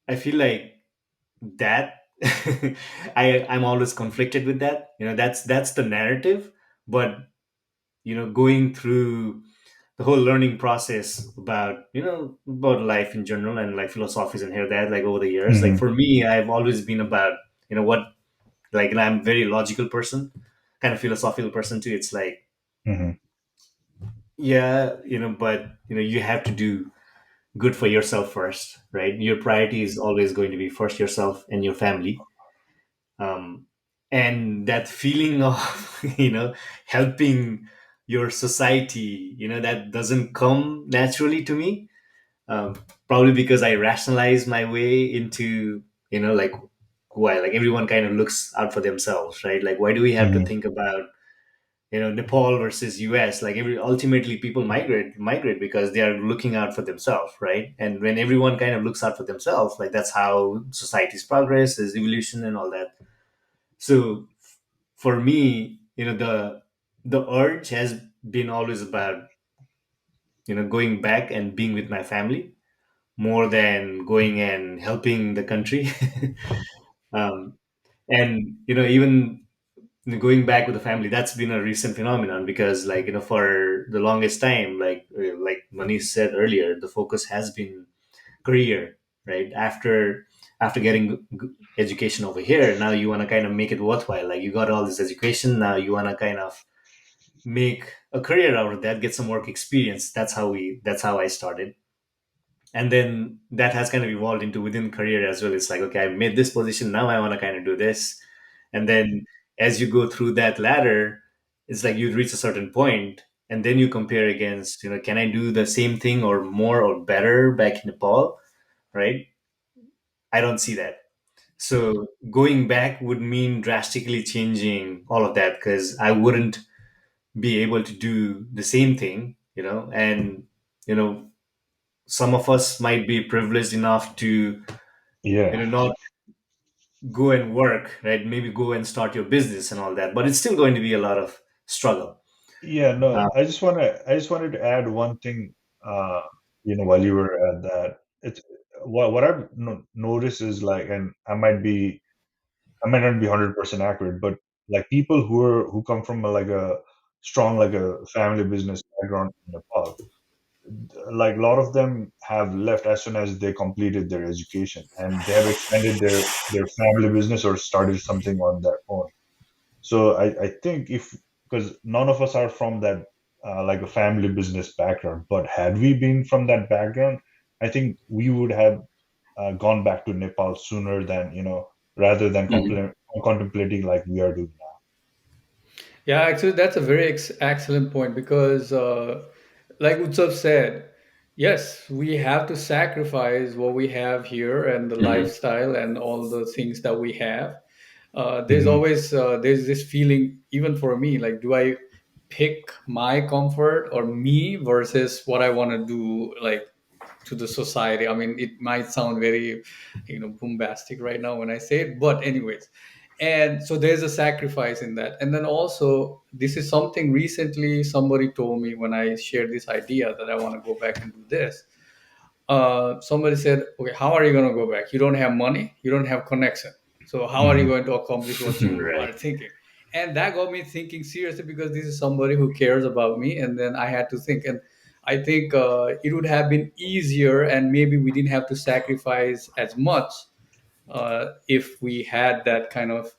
I feel like that I'm always conflicted with that. That's the narrative. But going through the whole learning process about life in general, and like philosophies and here that, like over the years, like Hmm. for me, I've always been about what, like, and I'm a very logical person, kind of philosophical person too. It's like, Hmm. yeah, but you have to do good for yourself first, right? Your priority is always going to be first yourself and your family. um, and that feeling of helping your society, that doesn't come naturally to me. um, Probably because I rationalize my way into like why, like everyone kind of looks out for themselves, right? Like why do we have to Hmm. think about, Nepal versus US? Like every ultimately people migrate because they are looking out for themselves, right? And when everyone kind of looks out for themselves, like that's how society's progress is, evolution and all that. So for me, the urge has been always about, going back and being with my family more than going and helping the country. um, and even going back with the family, that's been a recent phenomenon, because like, for the longest time, like Manish said earlier, the focus has been career, right? After getting education over here, now you want to kind of make it worthwhile. Like you got all this education, now you want to kind of make a career out of that, get some work experience. That's how I started. And then that has kind of evolved into within career as well. It's like, okay, I've made this position, now I want to kind of do this. And then as you go through that ladder, it's like you reach a certain point, and then you compare against, can I do the same thing or more or better back in Nepal, right? I don't see that. So going back would mean drastically changing all of that, because I wouldn't be able to do the same thing, and you know some of us might be privileged enough to, Yeah. not go and work, right? Maybe go and start your business and all that, but it's still going to be a lot of struggle. Yeah, uh, no, I just wanted to add one thing, uh, while you were at that. It's what I've noticed is like, and I might not be 100% accurate, but like people who come from like a strong, like a family business background in Nepal, like a lot of them have left as soon as they completed their education, and they have expanded their family business or started something on their own. So I think if, because none of us are from that like a family business background, but had we been from that background, I think we would have gone back to Nepal sooner than, rather than mhm. contemplating like we are doing Yeah, actually, that's a very excellent point because, like Utsav said, yes, we have to sacrifice what we have here and the Mhm. lifestyle and all the things that we have. There's now. always there's this feeling, even for me, like, do I pick my comfort or me versus what I want to do, like to the society? I mean, it might sound very, bombastic right now when I say it, but anyways, and so there's a sacrifice in that. And then also, this is something recently somebody told me when I shared this idea that I want to go back and do this. Somebody said, okay, how are you going to go back? You don't have money, you don't have connection, so how are you Hmm. going to accomplish what you are Right. thinking? And that got me thinking seriously, because this is somebody who cares about me. And then I had to think, and I think it would have been easier, and maybe we didn't have to sacrifice as much if we had that kind of,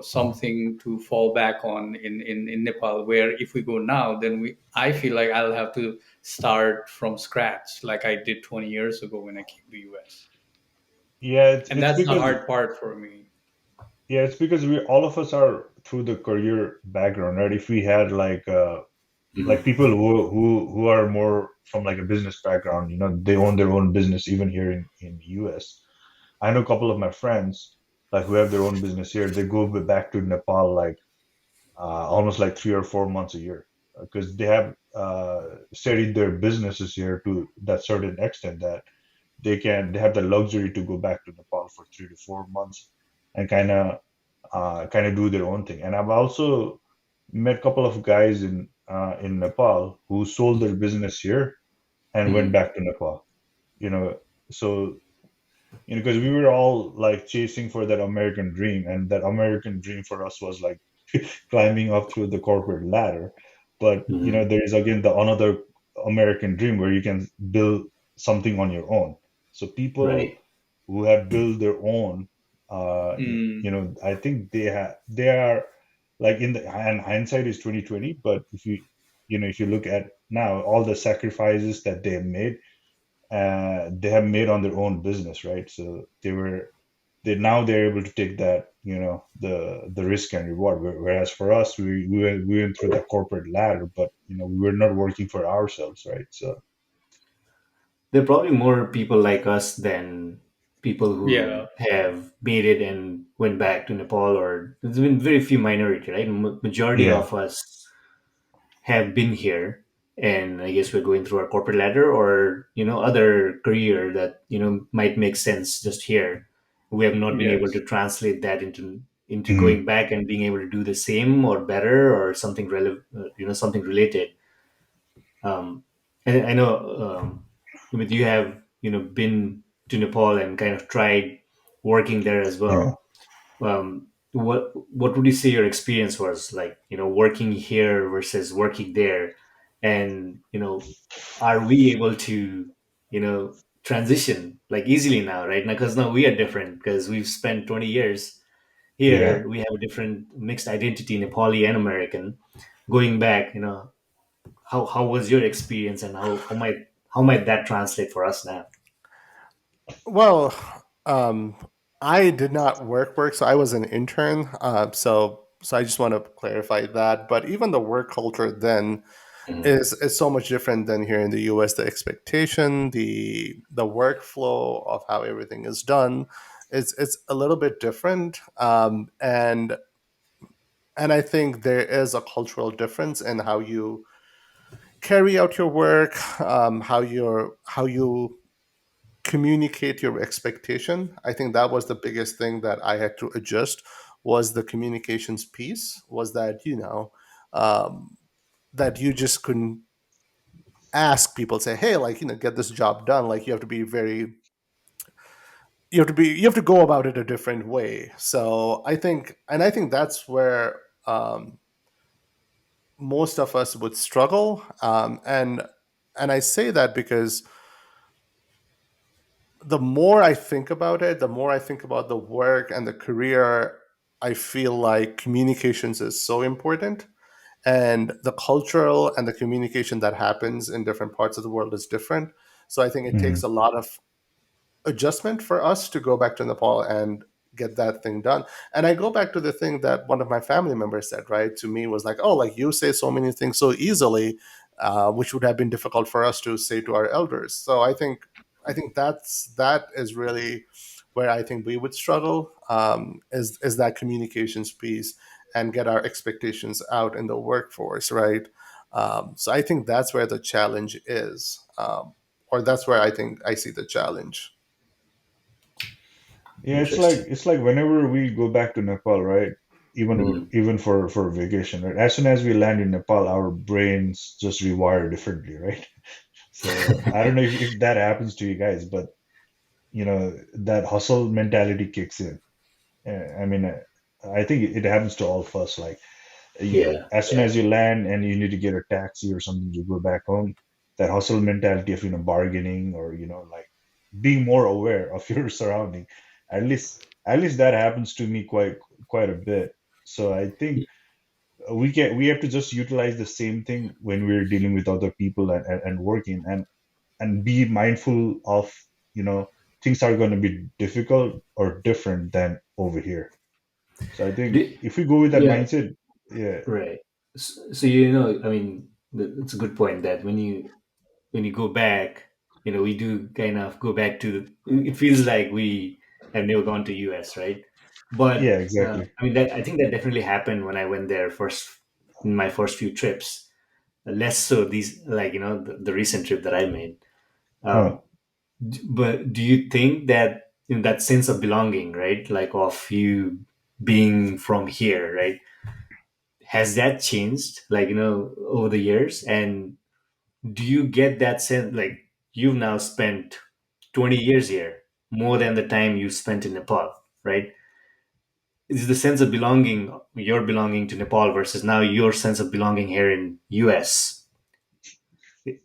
something to fall back on in Nepal, where if we go now, then I feel like I'll have to start from scratch like I did 20 years ago when I came to US. Yeah, And it's that's the because hard part for me. we all of us are through the career background, right? If we had like Mhm. people who are more from like a business background, they own their own business even here in US. I know a couple of my friends like who have their own business here. They go back to Nepal like almost like 3 or 4 months a year because they have steadied their businesses here to that certain extent that they have the luxury to go back to Nepal for 3 to 4 months and kind of do their own thing. And I've also met a couple of guys in Nepal who sold their business here and went Mhm. back to Nepal. You know, so because we were all like chasing for that American dream, and that American dream for us was like climbing up through the corporate ladder. But Mhm. there is again the another American dream where you can build something on your own. So people Right. who have built their own, Mm, I think they are like in the and hindsight is 2020. But if you look at now all the sacrifices that they have made on their own business, right? So they're able to take that, the risk and reward. Whereas for us, we went through that corporate ladder, but we were not working for ourselves, right? So There are probably more people like us than people who Yeah. have made it and went back to Nepal, or there's been very few minority, right? Majority Yeah. of us have been here, and I guess we're going through our corporate ladder, or other career that might make sense just here. We have not been able Yes. to translate that into Mhm. going back and being able to do the same or better, or something relevant, something related. And I know, Sumit, you have been to Nepal and kind of tried working there as Yeah. well. What would you say your experience was like? Working here versus working there, and are we able to transition like easily now, right now? Because now we are different because we've spent 20 years Yeah. here. We have a different mixed identity, Nepali and American. Going back, how was your experience, and how might that translate for us now? Well, um, I did not work, so I was an intern. So I just want to clarify that. But even the work culture then Mhm. is so much different than here in the U.S. The expectation, the workflow of how everything is done, it's a little bit different. And I think there is a cultural difference in how you carry out your work, how you communicate your expectation. I think that was the biggest thing that I had to adjust, was the communications piece. Was that um, that you just couldn't ask people, say, hey, like, get this job done. Like, you have to be very you have to go about it a different way. So I think that's where most of us would struggle. And I say that because the more I think about it, the more I think about the work and the career, I feel like communications is so important. And the cultural and the communication that happens in different parts of the world is different. So I think it takes Mhm. a lot of adjustment for us to go back to Nepal and get that thing done. And I go back to the thing that one of my family members said, right, to me, was like, oh, like, you say so many things so easily, which would have been difficult for us to say to our elders. So I think that is really where I think we would struggle, is that communications piece, and get our expectations out in the workforce, right? So I think that's where the challenge is, or that's where I think I see the challenge. Yeah, Interesting. it's like whenever we go back to Nepal, right? Mhm. Even for vacation, right? As soon as we land in Nepal, our brains just rewire differently, right? So I don't know if that happens to you guys, but that hustle mentality kicks in. I mean, I think it happens to all of us. Like, Yeah, as soon yeah, as you land and you need to get a taxi or something to go back home, that hustle mentality of bargaining, or like being more aware of your surrounding. At least that happens to me quite a bit. So I think we have to just utilize the same thing when we're dealing with other people, and working, and be mindful of you know things are going to be difficult or different than over here. So I think Do- if we go with that yeah. mindset, yeah. Right. So, I mean, it's a good point that when you go back, we do kind of go back to. It feels like we have never gone to US, right? But Yeah, exactly. I mean, that I think that definitely happened when I went there first, in my first few trips. Less so these, like the recent trip that I made. Huh. Um, but do you think that that sense of belonging, right, like of you being from here, right? Has that changed, like over the years? And do you get that sense, like you've now spent 20 years here, more than the time you spent in Nepal, right? Is the sense of belonging, your belonging to Nepal versus now your sense of belonging here in US,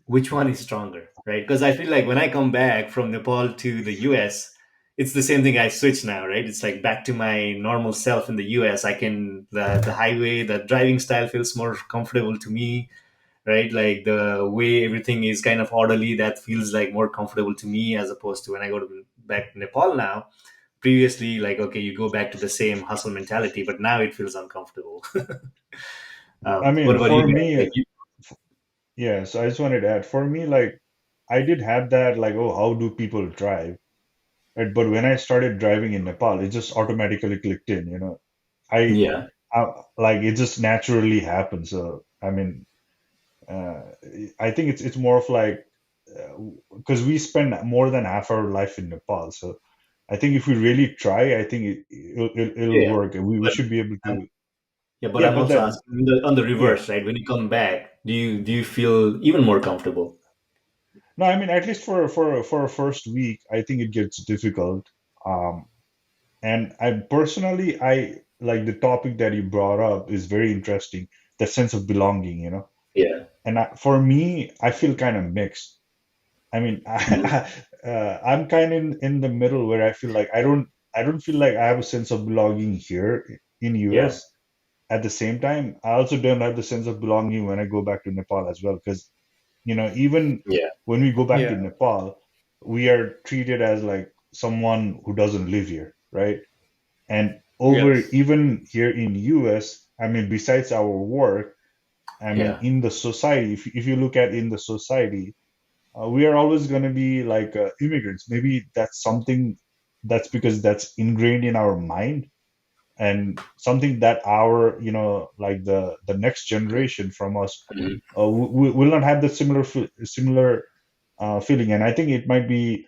which one is stronger, right? Because I feel like when I come back from Nepal to the US, it's the same thing. I switch now, right? It's like back to my normal self in the US. I can the highway, the driving style feels more comfortable to me, right? Like the way everything is kind of orderly, that feels like more comfortable to me, as opposed to when I go to back to Nepal now. Previously, like, okay, you go back to the same hustle mentality, but now it feels uncomfortable. I What mean, about you for guys? me, Like you? yeah. So I just wanted to add, for me, like I did have that, like, oh, how do people drive? right? But when I started driving in Nepal, it just automatically clicked in. I, Yeah. like it just naturally happens. So I mean, uh, I think it's more of like because we spend more than half our life in Nepal. So I think if we really try, I think it'll Yeah. work, and we But should be able I'm, to. yeah, but Yeah, I'm but also that asking on the yeah. reverse, right? When you come back, do you feel even more comfortable? No, I mean at least for a first week, I think it gets difficult. Um, and I personally, I like the topic that you brought up is very interesting. The sense of belonging. Yeah. And for me, I feel kind of mixed. I mean, Mhm. I'm kind of in the middle where I feel like I don't feel like I have a sense of belonging here in Yeah. US. At the same time, I also don't have the sense of belonging when I go back to Nepal as well, because even Yeah. when we go back to Yeah. Nepal, we are treated as like someone who doesn't live here, right? And over Yes. even here in US, I mean, besides our work, I mean, Yeah. in the society, if you look at in the society, we are always going to be like immigrants. Maybe that's something that's because that's ingrained in our mind, and something that our like the next generation from us Mhm. will not have the similar feeling. And I think it might be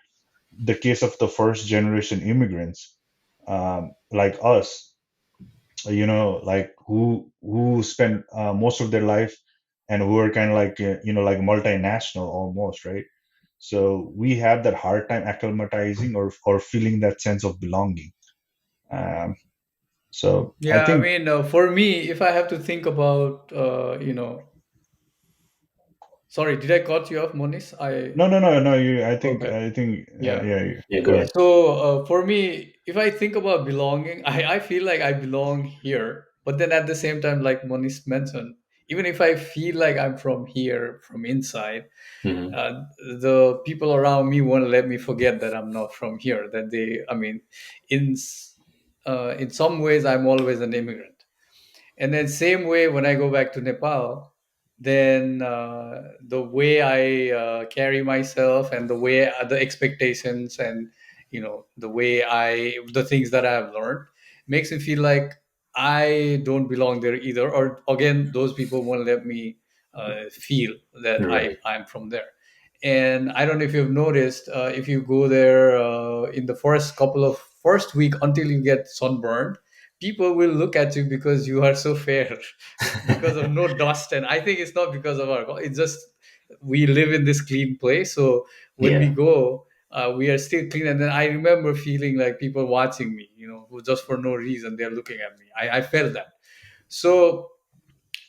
the case of the first generation immigrants, like us, like who spent most of their life, and who are kind of like like multinational almost, right? So we have that hard time acclimatizing or feeling that sense of belonging. um, so I Yeah, I think mean, for me, if I have to think about, sorry, did I cut you off, Monis? no, you I think Okay. I think Yeah. yeah, Yeah. Go go ahead. ahead. So for me, if I think about belonging, I feel like I belong here. But then at the same time, like Monis mentioned, even if I feel like I'm from here, from inside, Hmm. the people around me won't let me forget that I'm not from here. That I mean, in in some ways, I'm always an immigrant. And then same way when I go back to Nepal, then the way I carry myself and the way the expectations and the way the things that I've learned makes me feel like I don't belong there either. Or again, those people won't let me feel that Right. I'm from there. And I don't know if you've noticed, if you go there in the first week until you get sunburned, people will look at you because you are so fair because of no dust. And I think it's not because of it's just we live in this clean place. So when we Yeah. go, we are still clean. And then I remember feeling like people watching me, who just for no reason they're looking at me. I felt that. So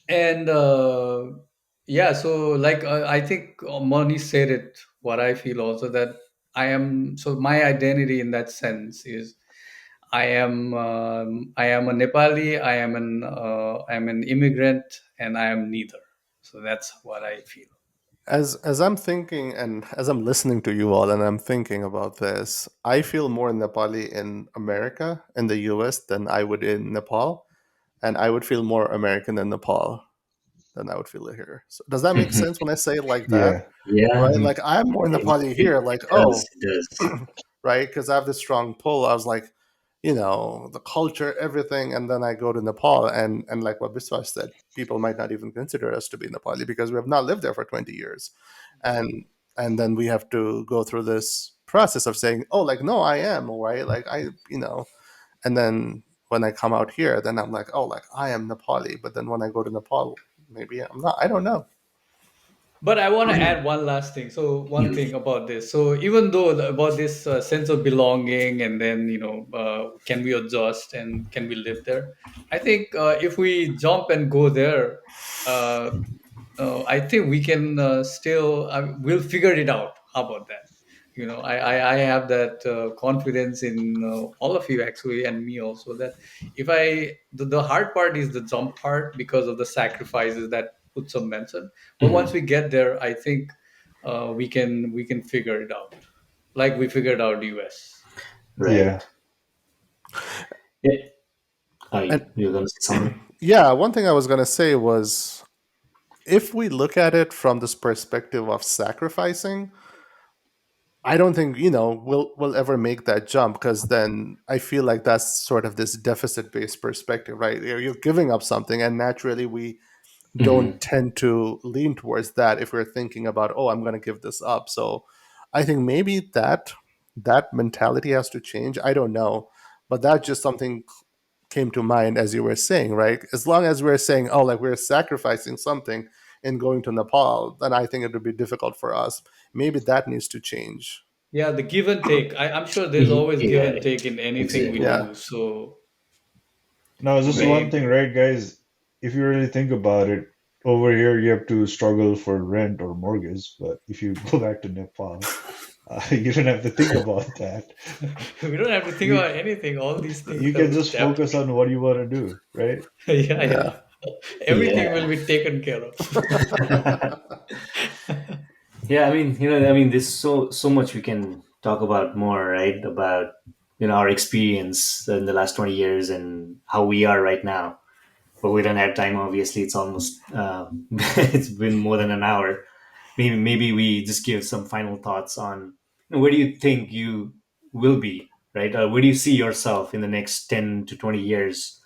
and yeah, so like I think Moni said it, what I feel also, that my identity in that sense is I am a Nepali. I'm an immigrant, and I am neither. So that's what I feel. As I'm thinking and as I'm listening to you all and I'm thinking about this, I feel more Nepali in America, in the US, than I would in Nepal. And I would feel more American in Nepal than I would feel it here. So does that make sense when I say it like that? Yeah. Yeah. Right? Like I'm more Nepali It here, like, does. oh, It does. right? Because I have this strong pull. I was like, the culture, everything, and then I go to Nepal, and like what Biswas said, people might not even consider us to be Nepali because we have not lived there for 20 years, and and then we have to go through this process of saying, oh, like no, I am right, like and then when I come out here, then I'm like, oh, like I am Nepali, but then when I go to Nepal, maybe I'm not. I don't know. But I want to add one last thing. So one thing about this. So even though about this sense of belonging, and then can we adjust and can we live there? I think if we jump and go there, uh, I think we can still. We'll figure it out. How about that? I have that confidence in all of you actually, and me also, that if the hard part is the jump part because of the sacrifices that Utsam mentioned. But once Hmm. we get there, I think we can figure it out, like we figured out US. Yeah. Right. Yeah. And You're gonna say something? yeah, one thing I was gonna say was, if we look at it from this perspective of sacrificing, I don't think we'll ever make that jump, because then I feel like that's sort of this deficit based perspective, right? You're giving up something, and naturally we don't Hmm. tend to lean towards that if we're thinking about, oh, I'm going to give this up. So I think maybe that mentality has to change. I don't know, but that just something came to mind as you were saying, right? As long as we're saying, oh, like we're sacrificing something in going to Nepal, then I think it would be difficult for us. Maybe that needs to change. Yeah, the give and take. I'm sure there's always give Yeah, and take in anything we exactly. Yeah. do. So Now, just one Right. thing, right, guys? If you really think about it, over here you have to struggle for rent or mortgage, but if you go back to Nepal, you don't have to think about that. we don't have to think You about anything. All these things you that can we just tapped. focus on what you want to do, right? Yeah, Yeah. yeah. Everything Yeah. will be taken care of. Yeah, I mean, there's so much we can talk about more, right? About our experience in the last 20 years and how we are right now. But we don't have time. Obviously, it's almost it's been more than an hour. Maybe we just give some final thoughts on where do you think you will be, right? Where do you see yourself in the next 10 to 20 years,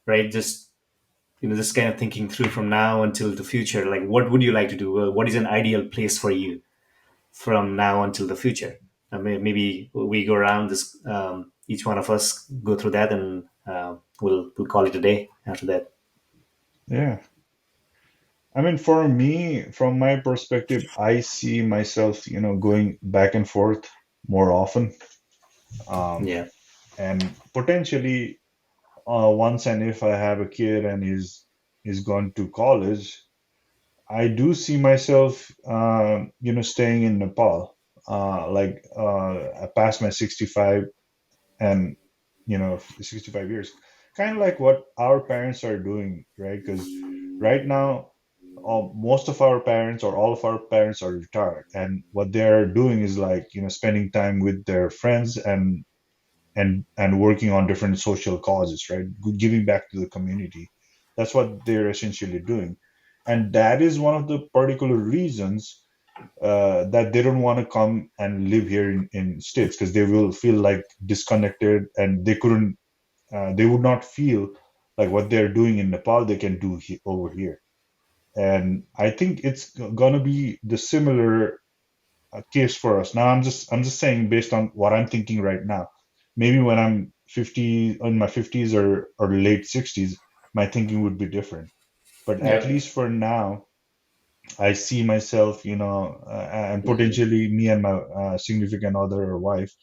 right? Just kind of thinking through from now until the future. Like, what would you like to do? What is an ideal place for you from now until the future? Maybe we go around this. Each one of us go through that, and we'll call it a day after that. Yeah. I mean, for me, from my perspective, I see myself, going back and forth more often. Um, Yeah. and potentially, once and if I have a kid and he's gone to college, I do see myself, staying in Nepal, past my 65 and 65 years, kind of like what our parents are doing, right? Because right now, most of our parents or all of our parents are retired, and what they're doing is like spending time with their friends and working on different social causes, right? Giving back to the community. That's what they're essentially doing, and that is one of the particular reasons that they don't want to come and live here in states, because they will feel like disconnected, and they would not feel like what they're doing in Nepal they can do over here. And I think it's gonna be the similar case for us. Now I'm just saying based on what I'm thinking right now. Maybe when I'm 50, in my 50s or late 60s, my thinking would be different. But at Yeah. least for now, I see myself, and Mhm. potentially me and my significant other or wife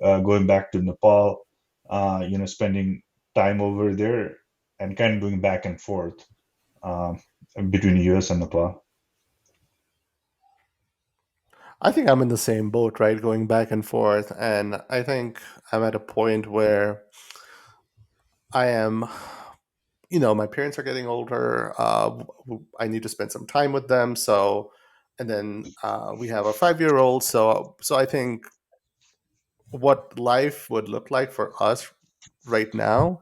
going back to Nepal, spending time over there and kind of doing back and forth um, between the US and Nepal. I think I'm in the same boat, right? Going back and forth. And I think I'm at a point where I am, my parents are getting older. I need to spend some time with them. So, and then we have a 5 year old. So I think what life would look like for us right now,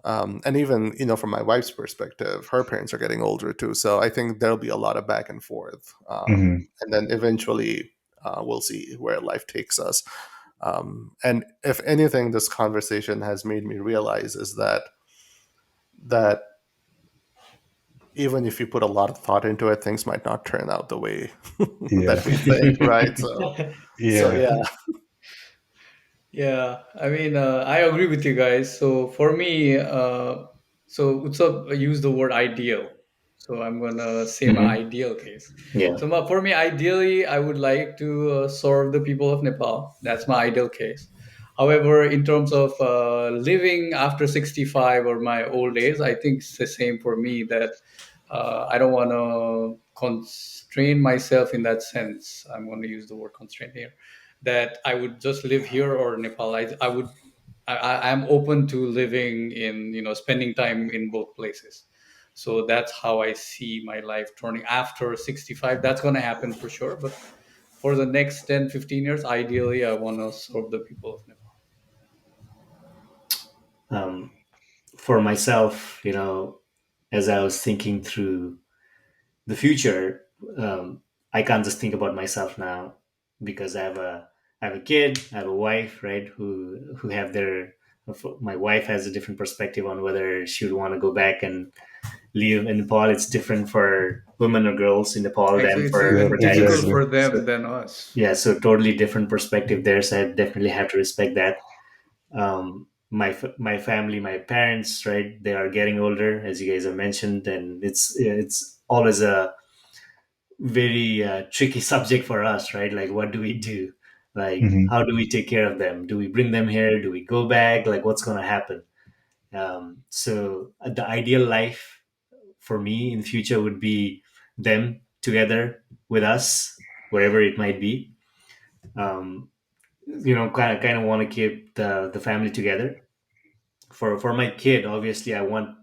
and even from my wife's perspective, her parents are getting older too. So I think there'll be a lot of back and forth, Hmm. and then eventually we'll see where life takes us. And if anything, this conversation has made me realize is that even if you put a lot of thought into it, things might not turn out the way Yeah, that we think, right? So yeah. yeah. Yeah, I mean, I agree with you guys. So for me, so Utsap used the word ideal. So I'm gonna say my Mhm. ideal case. Yeah. So for me, ideally, I would like to serve the people of Nepal. That's my ideal case. However, in terms of living after 65 or my old age, I think it's the same for me that I don't want to constrain myself in that sense. I'm going to use the word constraint here, that I would just live here or Nepal. I would I'm open to living in, spending time in both places. So that's how I see my life turning after 65. That's going to happen for sure. But for the next 10, 15 years, ideally, I want to serve the people of Nepal. Um, for myself, as I was thinking through the future, I can't just think about myself now because I have a I have a kid, I have a wife, right? Who have their my wife has a different perspective on whether she would want to go back and live in Nepal. It's different for women or girls in Nepal than Actually, it's Yeah, for even difficult guys. exactly. for So them than us. yeah, so totally different perspective there. So I definitely have to respect that. My family, my parents, right? They are getting older, as you guys have mentioned, and it's always a very tricky subject for us, right? Like, what do we do? Like, Hmm. how do we take care of them? Do we bring them here? Do we go back? Like, what's going to happen? So the ideal life for me in the future would be them together with us, wherever it might be. Um, kind of want to keep the family together. For my kid, obviously, I want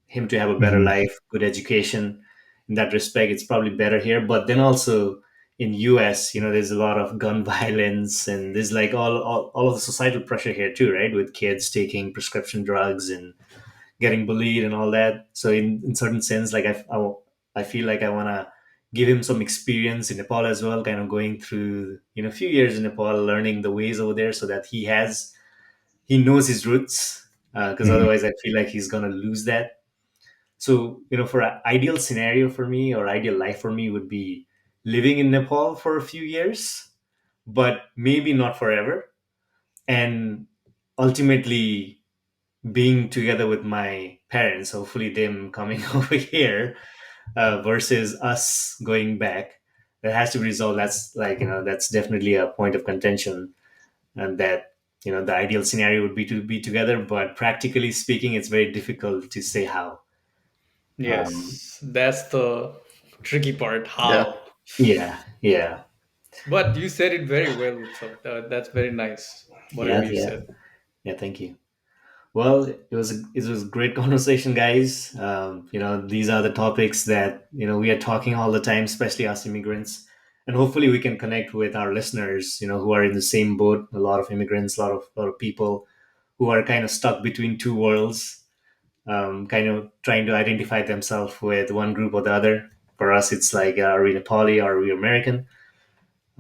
him to have a better Hmm. life, good education. In that respect, it's probably better here. But then also in US, there's a lot of gun violence, and there's like all of the societal pressure here too, right? With kids taking prescription drugs and getting bullied and all that. So in certain sense, like I feel like I want to give him some experience in Nepal as well, kind of going through a few years in Nepal, learning the ways over there, so that he knows his roots. Because Hmm. otherwise, I feel like he's gonna lose that. So, for an ideal scenario for me or ideal life for me would be living in Nepal for a few years, but maybe not forever. And ultimately being together with my parents, hopefully them coming over here, versus us going back. That has to be resolved. That's like, that's definitely a point of contention. And that, the ideal scenario would be to be together, but practically speaking, it's very difficult to say how. Um, Yes, that's the tricky part. Yeah. How? yeah, yeah. But you said it very well, so that's very nice. Whatever Yeah, you yeah, said. yeah. Thank you. Well, it was a great conversation, guys. These are the topics that we are talking all the time, especially us immigrants, and hopefully we can connect with our listeners, who are in the same boat. A lot of immigrants, a lot of people who are kind of stuck between two worlds, kind of trying to identify themselves with one group or the other. For us, it's like, are we Nepali or are we American?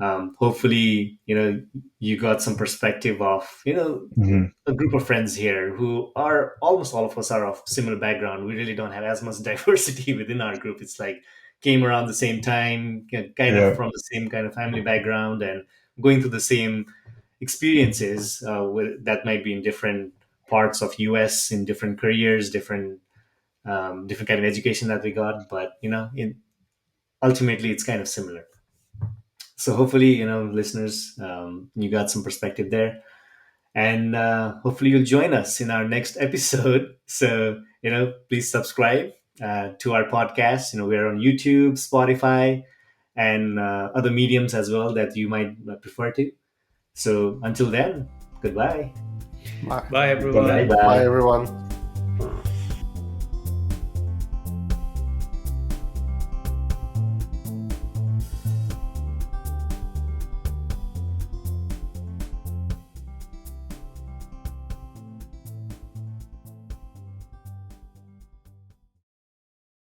Hopefully you got some perspective of Hmm. a group of friends here who are almost all of us are of similar background. We really don't have as much diversity within our group. It's like came around the same time, kind of Yeah. from the same kind of family background, and going through the same experiences, that might be in different parts of us, in different careers, different kind of education that we got, but ultimately it's kind of similar. So hopefully, listeners, you got some perspective there, and hopefully you'll join us in our next episode. So please subscribe to our podcast. We're on YouTube, Spotify, and other mediums as well that you might prefer to. So until then, goodbye. Bye. Bye, Bye. Bye everyone. Bye, bye. everyone.